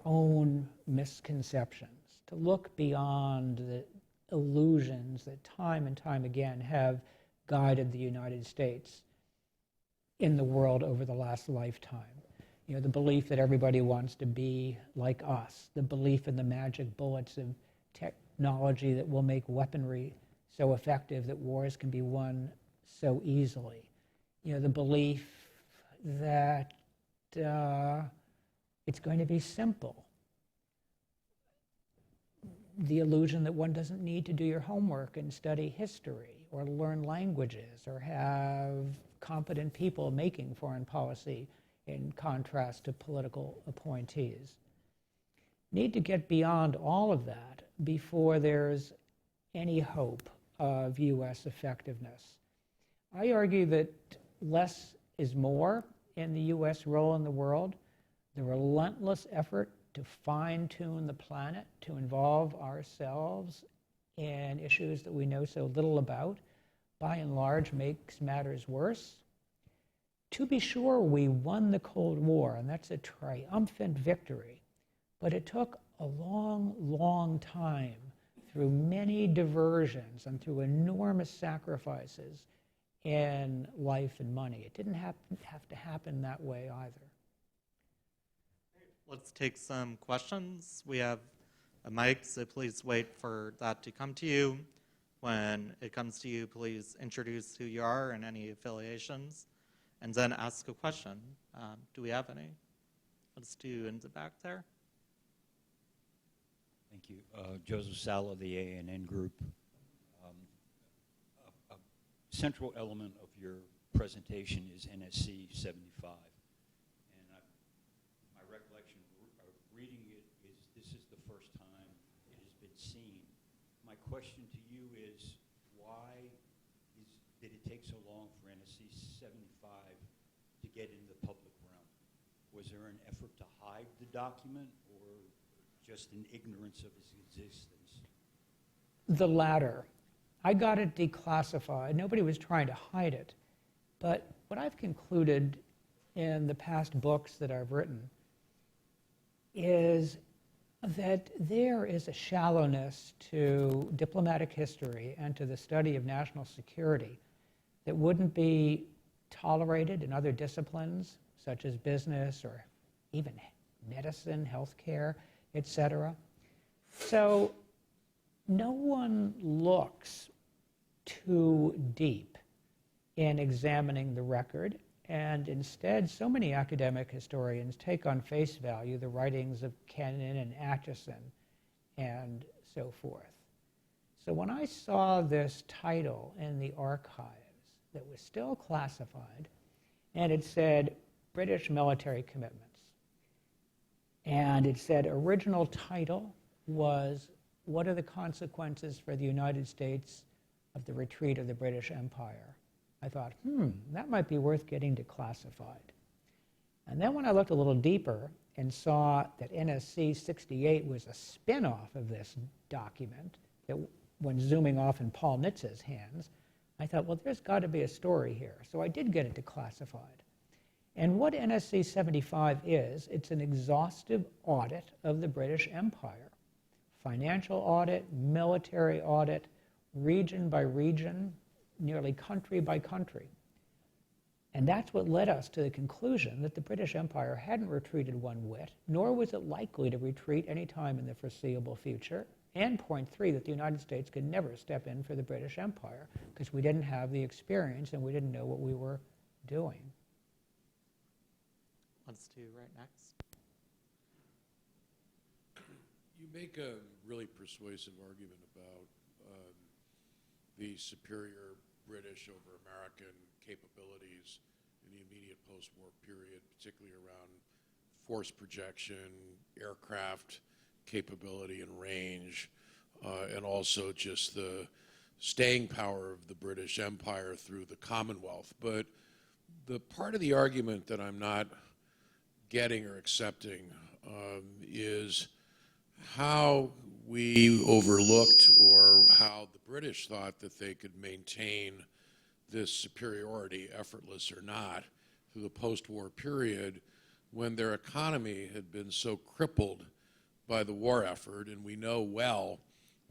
own misconceptions, to look beyond the illusions that time and time again have guided the United States in the world over the last lifetime. The belief that everybody wants to be like us, the belief in the magic bullets of technology that will make weaponry so effective that wars can be won so easily. The belief that it's going to be simple. The illusion that one doesn't need to do your homework and study history or learn languages or have competent people making foreign policy in contrast to political appointees. Need to get beyond all of that before there's any hope of U.S. effectiveness. I argue that less is more in the U.S. role in the world. The relentless effort to fine-tune the planet, to involve ourselves in issues that we know so little about, by and large makes matters worse. To be sure, we won the Cold War, and that's a triumphant victory. But it took a long, long time through many diversions and through enormous sacrifices in life and money. It didn't have to happen that way either. Let's take some questions. We have a mic, so please wait for that to come to you. When it comes to you, please introduce who you are and any affiliations, and then ask a question. Do we have any? Let's do in the back there. Thank you. Joseph Sala, the ANN Group. A central element of your presentation is NSC 75. And my recollection of reading it is this is the first time it has been seen. My question to you is, why did it take so long for NSC 75 to get into the public realm? Was there an effort to hide the document or just an ignorance of its existence? The latter. I got it declassified. Nobody was trying to hide it. But what I've concluded in the past books that I've written is that there is a shallowness to diplomatic history and to the study of national security that wouldn't be tolerated in other disciplines, such as business or even medicine, healthcare, etc. So no one looks too deep in examining the record, and instead so many academic historians take on face value the writings of Kennan and Atchison and so forth. So when I saw this title in the archives that was still classified, and it said British military commitments, and it said original title was what are the consequences for the United States of the retreat of the British Empire? I thought, that might be worth getting declassified. And then when I looked a little deeper and saw that NSC 68 was a spin-off of this document that when zooming off in Paul Nitz's hands, I thought, well, there's got to be a story here. So I did get it declassified. And what NSC 75 is, it's an exhaustive audit of the British Empire. Financial audit, military audit, region by region, nearly country by country. And that's what led us to the conclusion that the British Empire hadn't retreated one whit, nor was it likely to retreat any time in the foreseeable future. And point three, that the United States could never step in for the British Empire because we didn't have the experience and we didn't know what we were doing. Let's do right next. You make a really persuasive argument about the superior British over American capabilities in the immediate post-war period, particularly around force projection, aircraft capability and range, and also just the staying power of the British Empire through the Commonwealth. But the part of the argument that I'm not getting or accepting is how we overlooked, or how the British thought that they could maintain this superiority, effortless or not, through the post-war period when their economy had been so crippled by the war effort. And we know well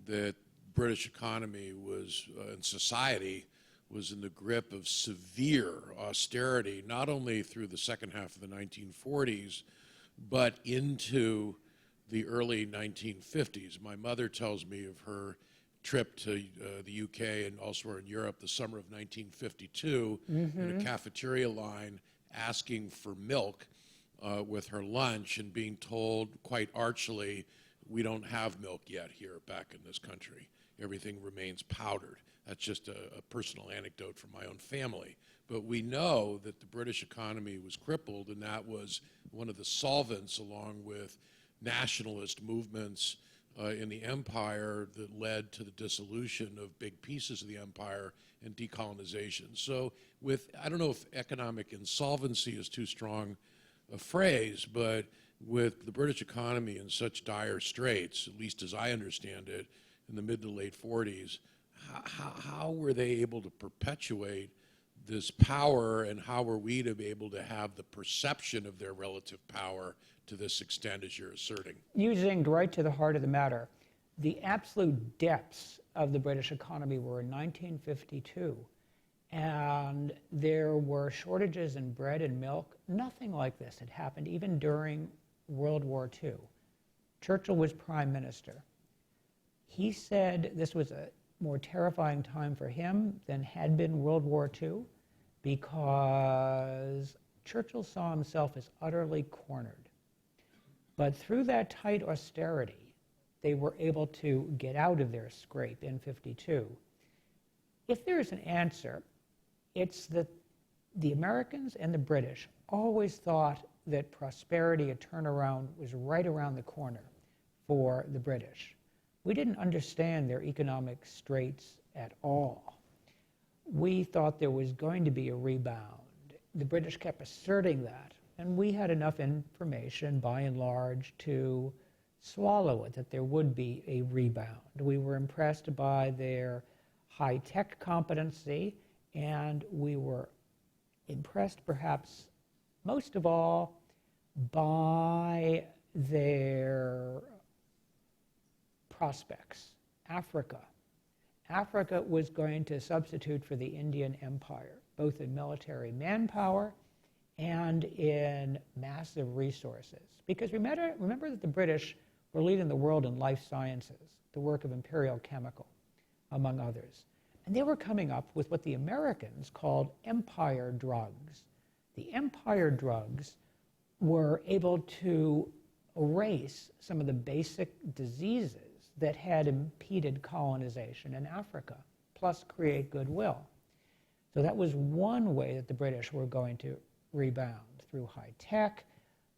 that British economy was, and society was in the grip of severe austerity, not only through the second half of the 1940s, but into the early 1950s. My mother tells me of her trip to the UK and elsewhere in Europe the summer of 1952 in a cafeteria line asking for milk with her lunch and being told quite archly, we don't have milk yet here back in this country. Everything remains powdered. That's just a personal anecdote from my own family. But we know that the British economy was crippled, and that was one of the solvents, along with nationalist movements in the empire, that led to the dissolution of big pieces of the empire and decolonization. So with, I don't know if economic insolvency is too strong a phrase, but with the British economy in such dire straits, at least as I understand it, in the mid to late 40s, how were they able to perpetuate this power, and how were we to be able to have the perception of their relative power to this extent as you're asserting? You zinged right to the heart of the matter. The absolute depths of the British economy were in 1952, and there were shortages in bread and milk. Nothing like this had happened even during World War II. Churchill was prime minister. He said this was a more terrifying time for him than had been World War II, because Churchill saw himself as utterly cornered. But through that tight austerity, they were able to get out of their scrape in 52. If there's an answer, it's that the Americans and the British always thought that prosperity, a turnaround, was right around the corner for the British. We didn't understand their economic straits at all. We thought there was going to be a rebound. The British kept asserting that, and we had enough information, by and large, to swallow it, that there would be a rebound. We were impressed by their high-tech competency, and we were impressed, perhaps most of all, by their prospects. Africa. Africa was going to substitute for the Indian Empire, both in military manpower and in massive resources. Because remember that the British were leading the world in life sciences, the work of Imperial Chemical, among others. And they were coming up with what the Americans called empire drugs. The empire drugs were able to erase some of the basic diseases that had impeded colonization in Africa, plus create goodwill. So that was one way that the British were going to rebound, through high tech.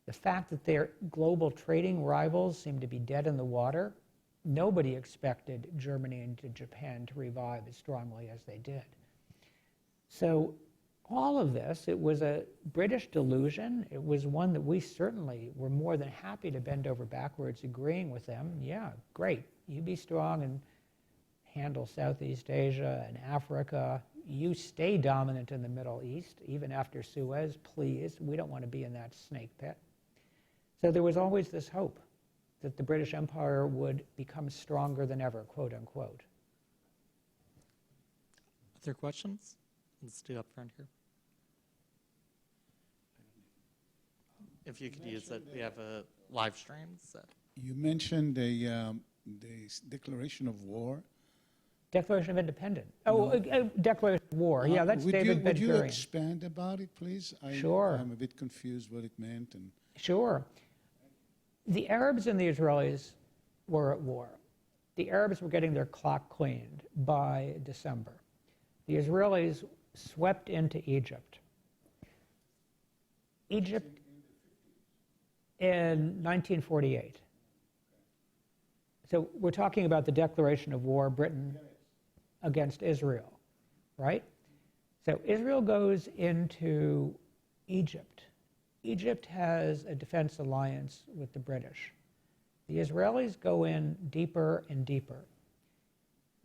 The fact that their global trading rivals seemed to be dead in the water. Nobody expected Germany and Japan to revive as strongly as they did. So all of this, it was a British delusion. It was one that we certainly were more than happy to bend over backwards agreeing with them. Yeah, great. You be strong and handle Southeast Asia and Africa. You stay dominant in the Middle East, even after Suez, please. We don't want to be in that snake pit. So there was always this hope that the British Empire would become stronger than ever, quote unquote. Other questions? Let's do up front here. If you could use it, we have a live stream. So. You mentioned the declaration of war. Declaration of Independence. Oh, Declaration of War. Yeah, that's David Ben-Gurion. Would you expand about it, please? Sure. I'm a bit confused what it meant. And sure. The Arabs and the Israelis were at war. The Arabs were getting their clock cleaned by December. The Israelis swept into Egypt. Egypt in 1948. So we're talking about the declaration of war, Britain against Israel, right? So Israel goes into Egypt Egypt has a defense alliance with the British. The Israelis go in deeper and deeper.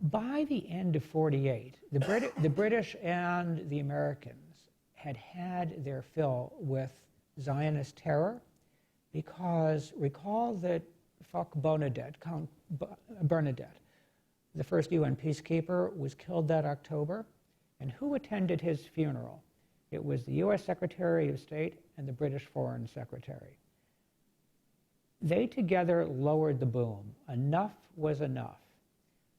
By the end of 48, the British and the Americans had had their fill with Zionist terror, because recall that Count Bernadette, the first UN peacekeeper, was killed that October. And who attended his funeral? It was the US Secretary of State and the British Foreign Secretary. They together lowered the boom. Enough was enough.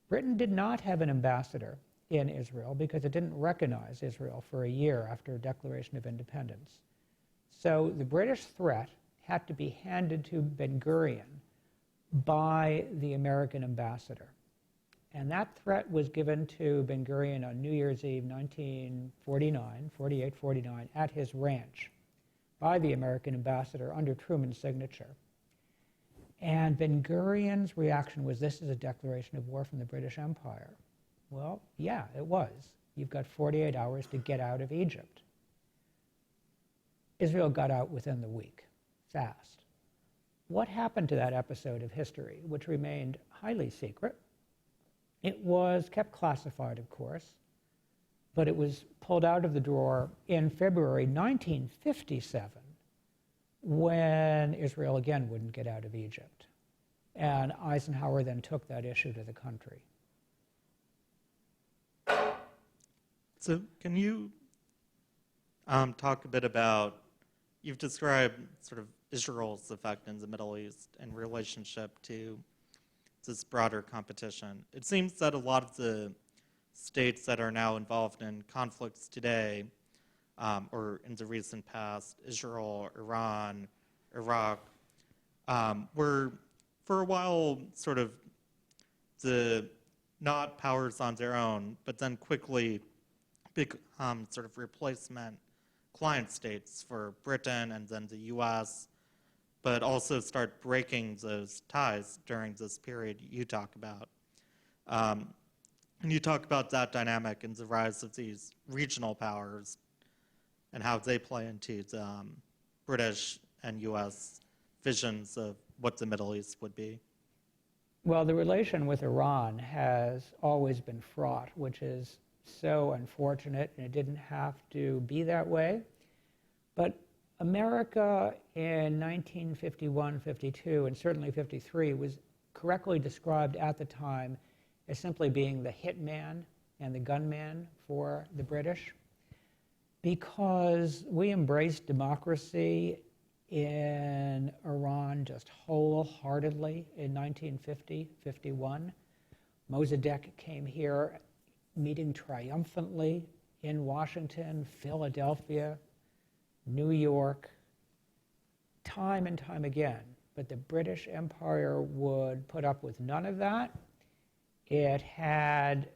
Britain did not have an ambassador in Israel because it didn't recognize Israel for a year after Declaration of Independence. So the British threat had to be handed to Ben Gurion by the American ambassador. And that threat was given to Ben Gurion on New Year's Eve 1949, at his ranch by the American ambassador under Truman's signature. And Ben Gurion's reaction was, this is a declaration of war from the British Empire. Well, yeah, it was. You've got 48 hours to get out of Egypt. Israel got out within the week, fast. What happened to that episode of history, which remained highly secret? It was kept classified, of course, but it was pulled out of the drawer in February 1957, when Israel again wouldn't get out of Egypt. And Eisenhower then took that issue to the country. So can you talk a bit about, you've described sort of Israel's effect in the Middle East in relationship to this broader competition. It seems that a lot of the states that are now involved in conflicts today, or in the recent past, Israel, Iran, Iraq, were for a while sort of the not powers on their own, but then quickly become sort of replacement client states for Britain and then the US, but also start breaking those ties during this period you talk about. And you talk about that dynamic and the rise of these regional powers and how they play into the British and US visions of what the Middle East would be. Well, the relation with Iran has always been fraught, which is so unfortunate, and it didn't have to be that way. But America in 1951, 52, and certainly 53 was correctly described at the time as simply being the hitman and the gunman for the British, because we embraced democracy in Iran just wholeheartedly in 1950, 51. Mossadegh came here meeting triumphantly in Washington, Philadelphia, New York, time and time again. But the British Empire would put up with none of that. It had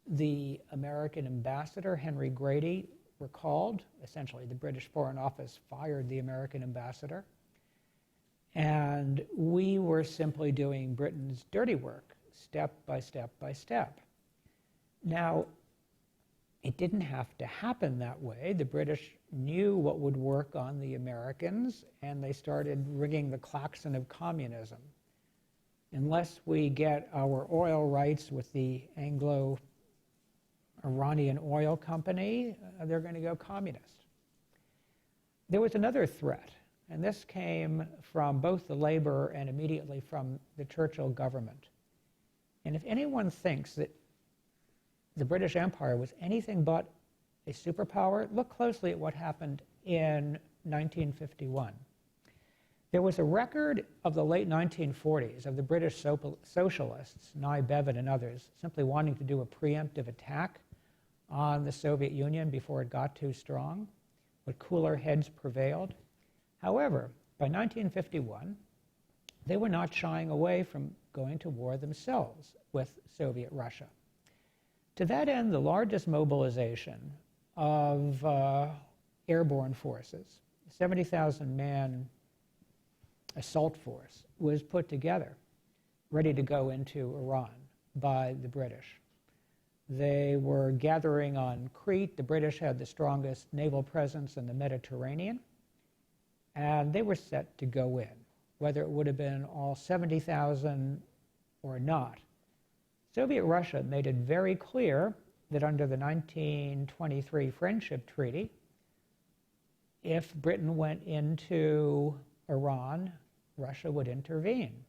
the American ambassador, Henry Grady, recalled. Essentially, the British Foreign Office fired the American ambassador. And we were simply doing Britain's dirty work, step by step by step. Now, it didn't have to happen that way. The British knew what would work on the Americans, and they started ringing the klaxon of communism. Unless we get our oil rights with the Anglo-Iranian Oil Company, they're going to go communist. There was another threat, and this came from both the Labour and immediately from the Churchill government. And if anyone thinks that the British Empire was anything but a superpower, look closely at what happened in 1951. There was a record of the late 1940s of the British socialists, Nye Bevan and others, simply wanting to do a preemptive attack on the Soviet Union before it got too strong, but cooler heads prevailed. However, by 1951, they were not shying away from going to war themselves with Soviet Russia. To that end, the largest mobilization of airborne forces, 70,000-man assault force, was put together, ready to go into Iran by the British. They were gathering on Crete. The British had the strongest naval presence in the Mediterranean. and they were set to go in, whether it would have been all 70,000 or not. Soviet Russia made it very clear that under the 1923 Friendship Treaty, if Britain went into Iran, Russia would intervene.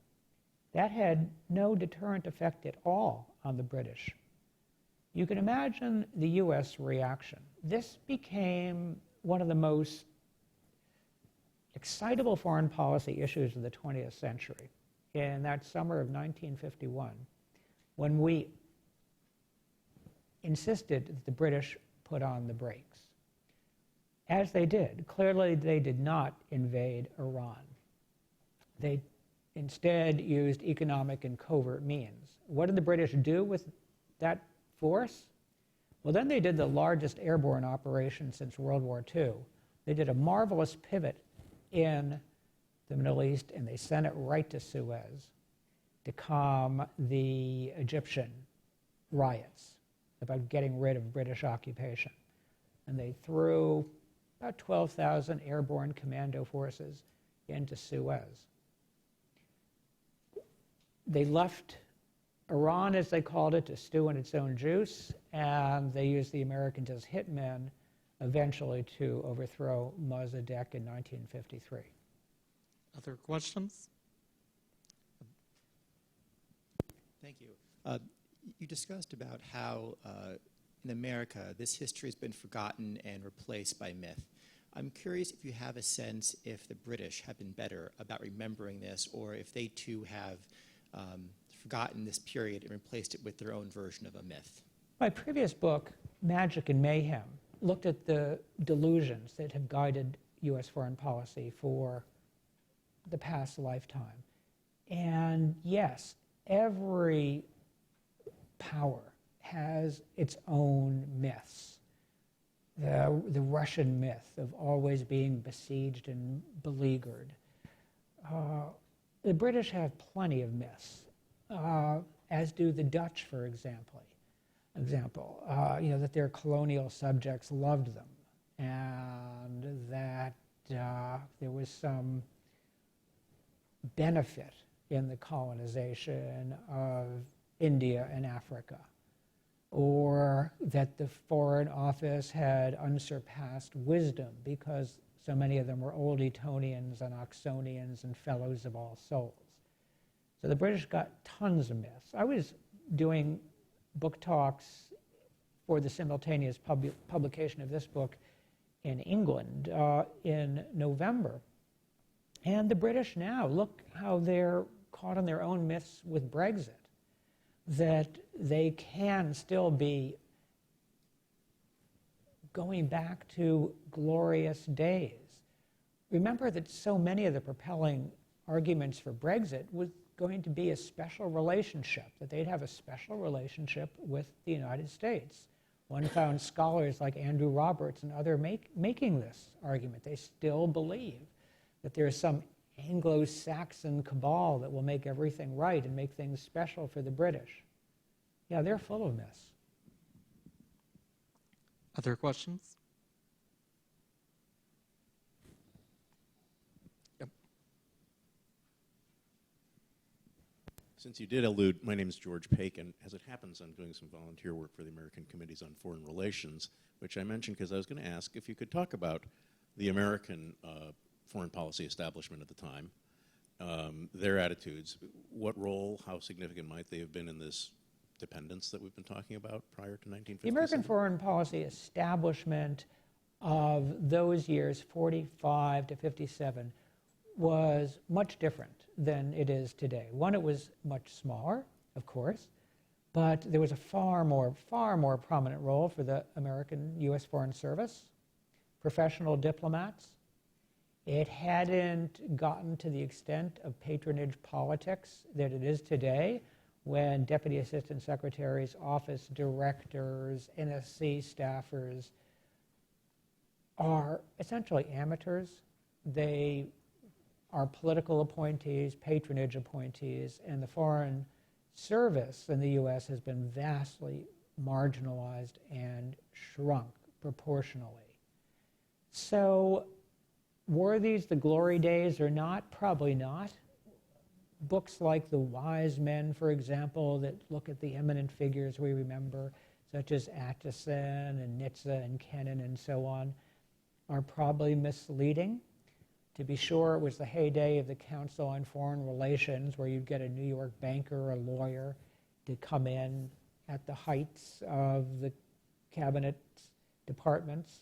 That had no deterrent effect at all on the British. You can imagine the US reaction. This became one of the most excitable foreign policy issues of the 20th century. In that summer of 1951, when we insisted that the British put on the brakes. As they did, clearly they did not invade Iran. They instead used economic and covert means. What did the British do with that force? Well, then they did the largest airborne operation since World War II. They did a marvelous pivot in the Middle East, and they sent it right to Suez to calm the Egyptian riots about getting rid of British occupation. And they threw about 12,000 airborne commando forces into Suez. They left Iran, as they called it, to stew in its own juice, and they used the Americans as hitmen eventually to overthrow Mossadegh in 1953. Other questions? Thank you. You discussed about how in America this history has been forgotten and replaced by myth. I'm curious if you have a sense if the British have been better about remembering this, or if they too have forgotten this period and replaced it with their own version of a myth. My previous book, Magic and Mayhem, looked at the delusions that have guided U.S. foreign policy for the past lifetime. And yes, every power has its own myths. The Russian myth of always being besieged and beleaguered. The British have plenty of myths, as do the Dutch, for example. That their colonial subjects loved them, and that there was some benefit in the colonization of India and Africa, or that the Foreign Office had unsurpassed wisdom because so many of them were Old Etonians and Oxonians and Fellows of All Souls. So the British got tons of myths. I was doing book talks for the simultaneous publication of this book in England in November. And the British now, look how they're caught on their own myths with Brexit, that they can still be going back to glorious days. Remember that so many of the propelling arguments for Brexit was going to be a special relationship, that they'd have a special relationship with the United States. One found scholars like Andrew Roberts and others making this argument. They still believe that there's some Anglo-Saxon cabal that will make everything right and make things special for the British. Yeah, they're full of myths. Other questions? Yep. Since you did allude, my name is George Pakin. As it happens, I'm doing some volunteer work for the American Committees on Foreign Relations, which I mentioned because I was going to ask if you could talk about the American foreign policy establishment at the time, their attitudes, what role, how significant might they have been in this dependence that we've been talking about prior to 1957? The American foreign policy establishment of those years, 45 to 57, was much different than it is today. One, it was much smaller, of course, but there was a far more prominent role for the American U.S. Foreign Service, professional diplomats. It hadn't gotten to the extent of patronage politics that it is today, when Deputy Assistant Secretaries, office directors, NSC staffers are essentially amateurs. They are political appointees, patronage appointees, and the Foreign Service in the U.S. has been vastly marginalized and shrunk proportionally. So Were these the glory days or not? Probably not. Books like The Wise Men, for example, that look at the eminent figures we remember, such as Acheson and Nietzsche and Kennan and so on, are probably misleading. To be sure, it was the heyday of the Council on Foreign Relations, where you'd get a New York banker or a lawyer to come in at the heights of the cabinet departments.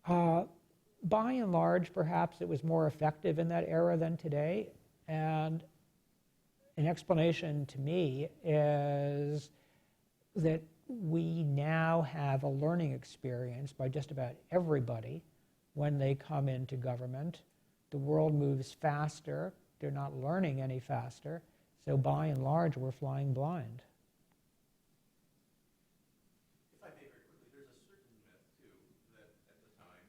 By and large, perhaps it was more effective in that era than today. And an explanation to me is that we now have a learning experience by just about everybody when they come into government. The world moves faster. They're not learning any faster. So by and large, we're flying blind. If I may very quickly, there's a certain myth, too, that at the time,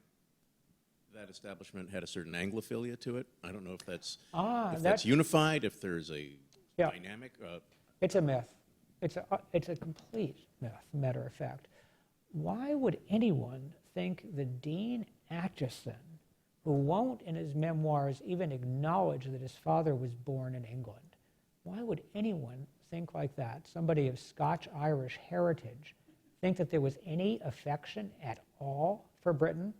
that establishment had a certain Anglophilia to it. I don't know if that's, that's unified, if there's a dynamic. It's a myth. It's a complete myth, matter of fact. Why would anyone think the Dean Acheson, who won't in his memoirs even acknowledge that his father was born in England, why would anyone think like that, somebody of Scotch-Irish heritage, think that there was any affection at all for Britain?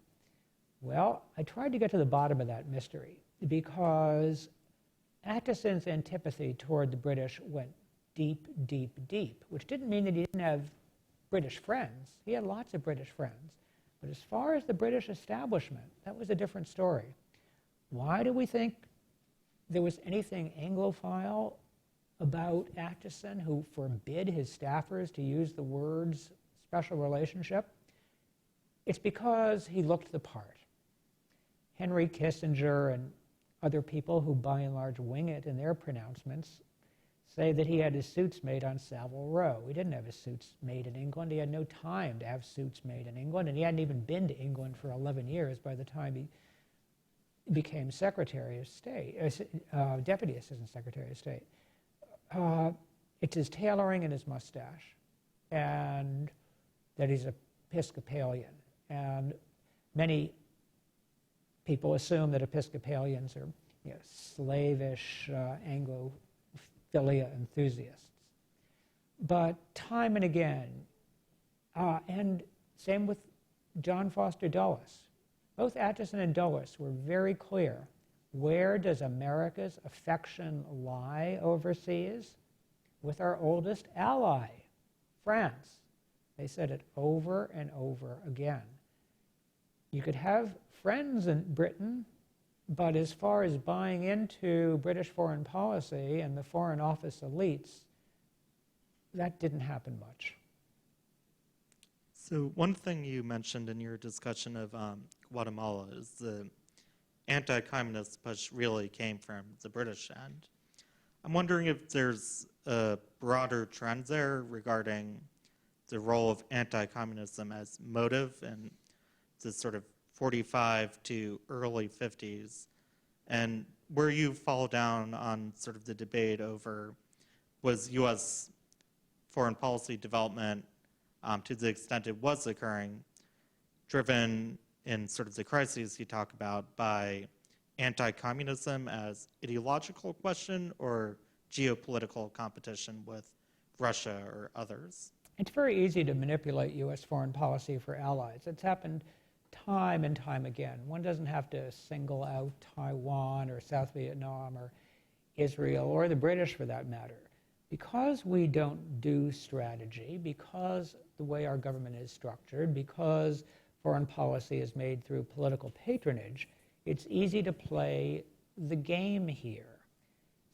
Well, I tried to get to the bottom of that mystery because Acheson's antipathy toward the British went deep, deep, deep, which didn't mean that he didn't have British friends. He had lots of British friends. But as far as the British establishment, that was a different story. Why do we think there was anything Anglophile about Acheson, who forbid his staffers to use the words special relationship? It's because he looked the part. Henry Kissinger and other people who by and large wing it in their pronouncements say that he had his suits made on Savile Row. He didn't have his suits made in England. He had no time to have suits made in England, and he hadn't even been to England for 11 years by the time he became Secretary of State, Deputy Assistant Secretary of State. It's his tailoring and his mustache, and that he's Episcopalian. And many people assume that Episcopalians are slavish Anglophilia enthusiasts. But time and again, and same with John Foster Dulles, both Acheson and Dulles were very clear. Where does America's affection lie overseas? With our oldest ally, France. They said it over and over again. You could have friends in Britain, but as far as buying into British foreign policy and the Foreign Office elites, that didn't happen much. So one thing you mentioned in your discussion of Guatemala is the anti-communist push really came from the British end. I'm wondering if there's a broader trend there regarding the role of anti-communism as motive in the sort of 45 to early 50s, and where you fall down on sort of the debate over was U.S. foreign policy development, to the extent it was occurring, driven in sort of the crises you talk about by anti-communism as ideological question or geopolitical competition with Russia or others? It's very easy to manipulate U.S. foreign policy for allies. It's happened time and time again. One doesn't have to single out Taiwan or South Vietnam or Israel or the British for that matter. Because we don't do strategy, because the way our government is structured, because foreign policy is made through political patronage, it's easy to play the game here.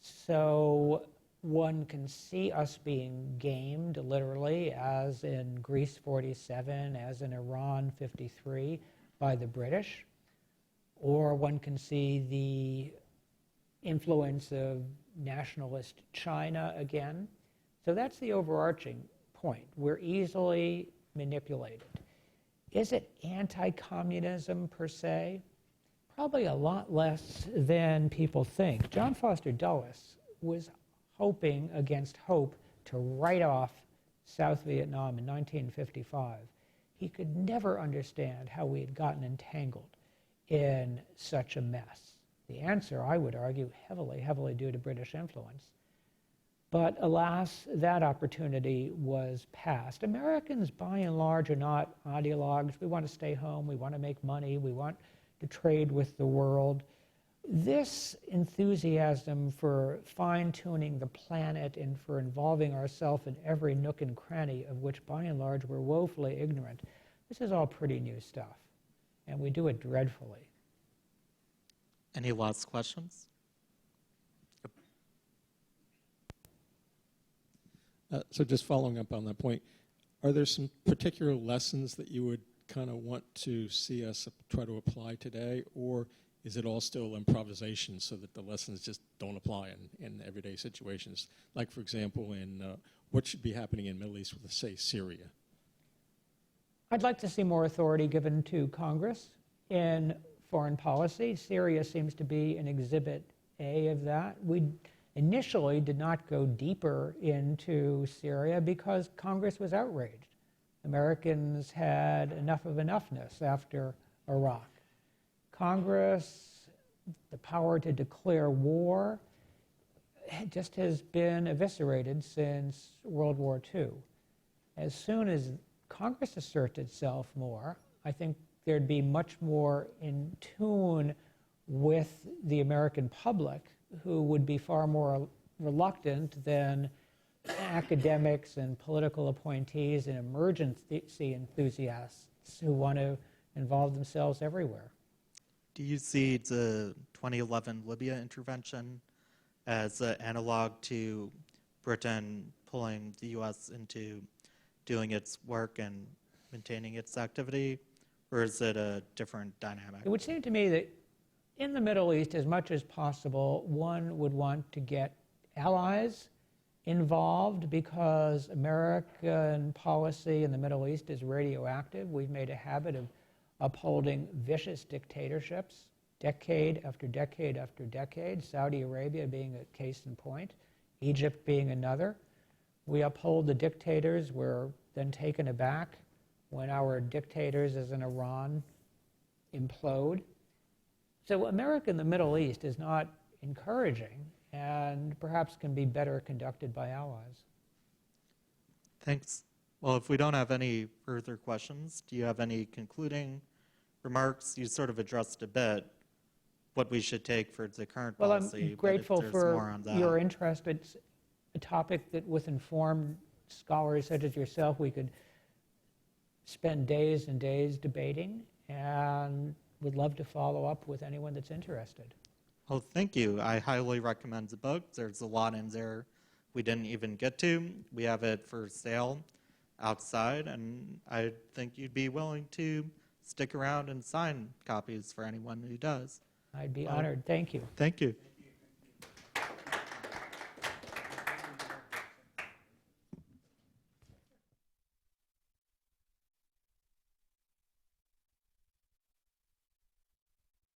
So one can see us being gamed literally, as in Greece 47, as in Iran 53, by the British. Or one can see the influence of nationalist China again. So that's the overarching point. We're easily manipulated. Is it anti-communism per se? Probably a lot less than people think. John Foster Dulles was hoping against hope to write off South Vietnam in 1955. He could never understand how we had gotten entangled in such a mess? The answer, I would argue, heavily due to British influence. But alas, that opportunity was past. Americans, by and large, are not ideologues. We want to stay home. We want to make money. We want to trade with the world. This enthusiasm for fine-tuning the planet and for involving ourselves in every nook and cranny of which, by and large, we're woefully ignorant, this is all pretty new stuff. And we do it dreadfully. Any last questions? So just following up on that point, are there some particular lessons that you would kind of want to see us try to apply today, or is it all still improvisation so that the lessons just don't apply in everyday situations? Like, for example, in what should be happening in the Middle East with, say, Syria? I'd like to see more authority given to Congress in foreign policy. Syria seems to be an exhibit A of that. We initially did not go deeper into Syria because Congress was outraged. Americans had enough of enoughness after Iraq. Congress, the power to declare war, just has been eviscerated since World War II. As soon as Congress asserts itself more, I think there'd be much more in tune with the American public, who would be far more reluctant than academics and political appointees and emergency enthusiasts who want to involve themselves everywhere. Do you see the 2011 Libya intervention as an analog to Britain pulling the U.S. into doing its work and maintaining its activity, or is it a different dynamic? It would seem to me that in the Middle East, as much as possible, one would want to get allies involved because American policy in the Middle East is radioactive. We've made a habit of upholding vicious dictatorships, decade after decade after decade, Saudi Arabia being a case in point, Egypt being another. We uphold the dictators. We're then taken aback when our dictators, as in Iran, implode. So America in the Middle East is not encouraging and perhaps can be better conducted by allies. Thanks. Well, if we don't have any further questions, do you have any concluding remarks? You sort of addressed a bit what we should take for the current Well, policy. I'm grateful but if there's more for on that. your interest. It's a topic that with informed scholars such as yourself, we could spend days and days debating, and would love to follow up with anyone that's interested. Well, thank you. I highly recommend the book. There's a lot in there we didn't even get to. We have it for sale outside, and I think you'd be willing to stick around and sign copies for anyone who does. I'd be honored. Thank you. Thank you.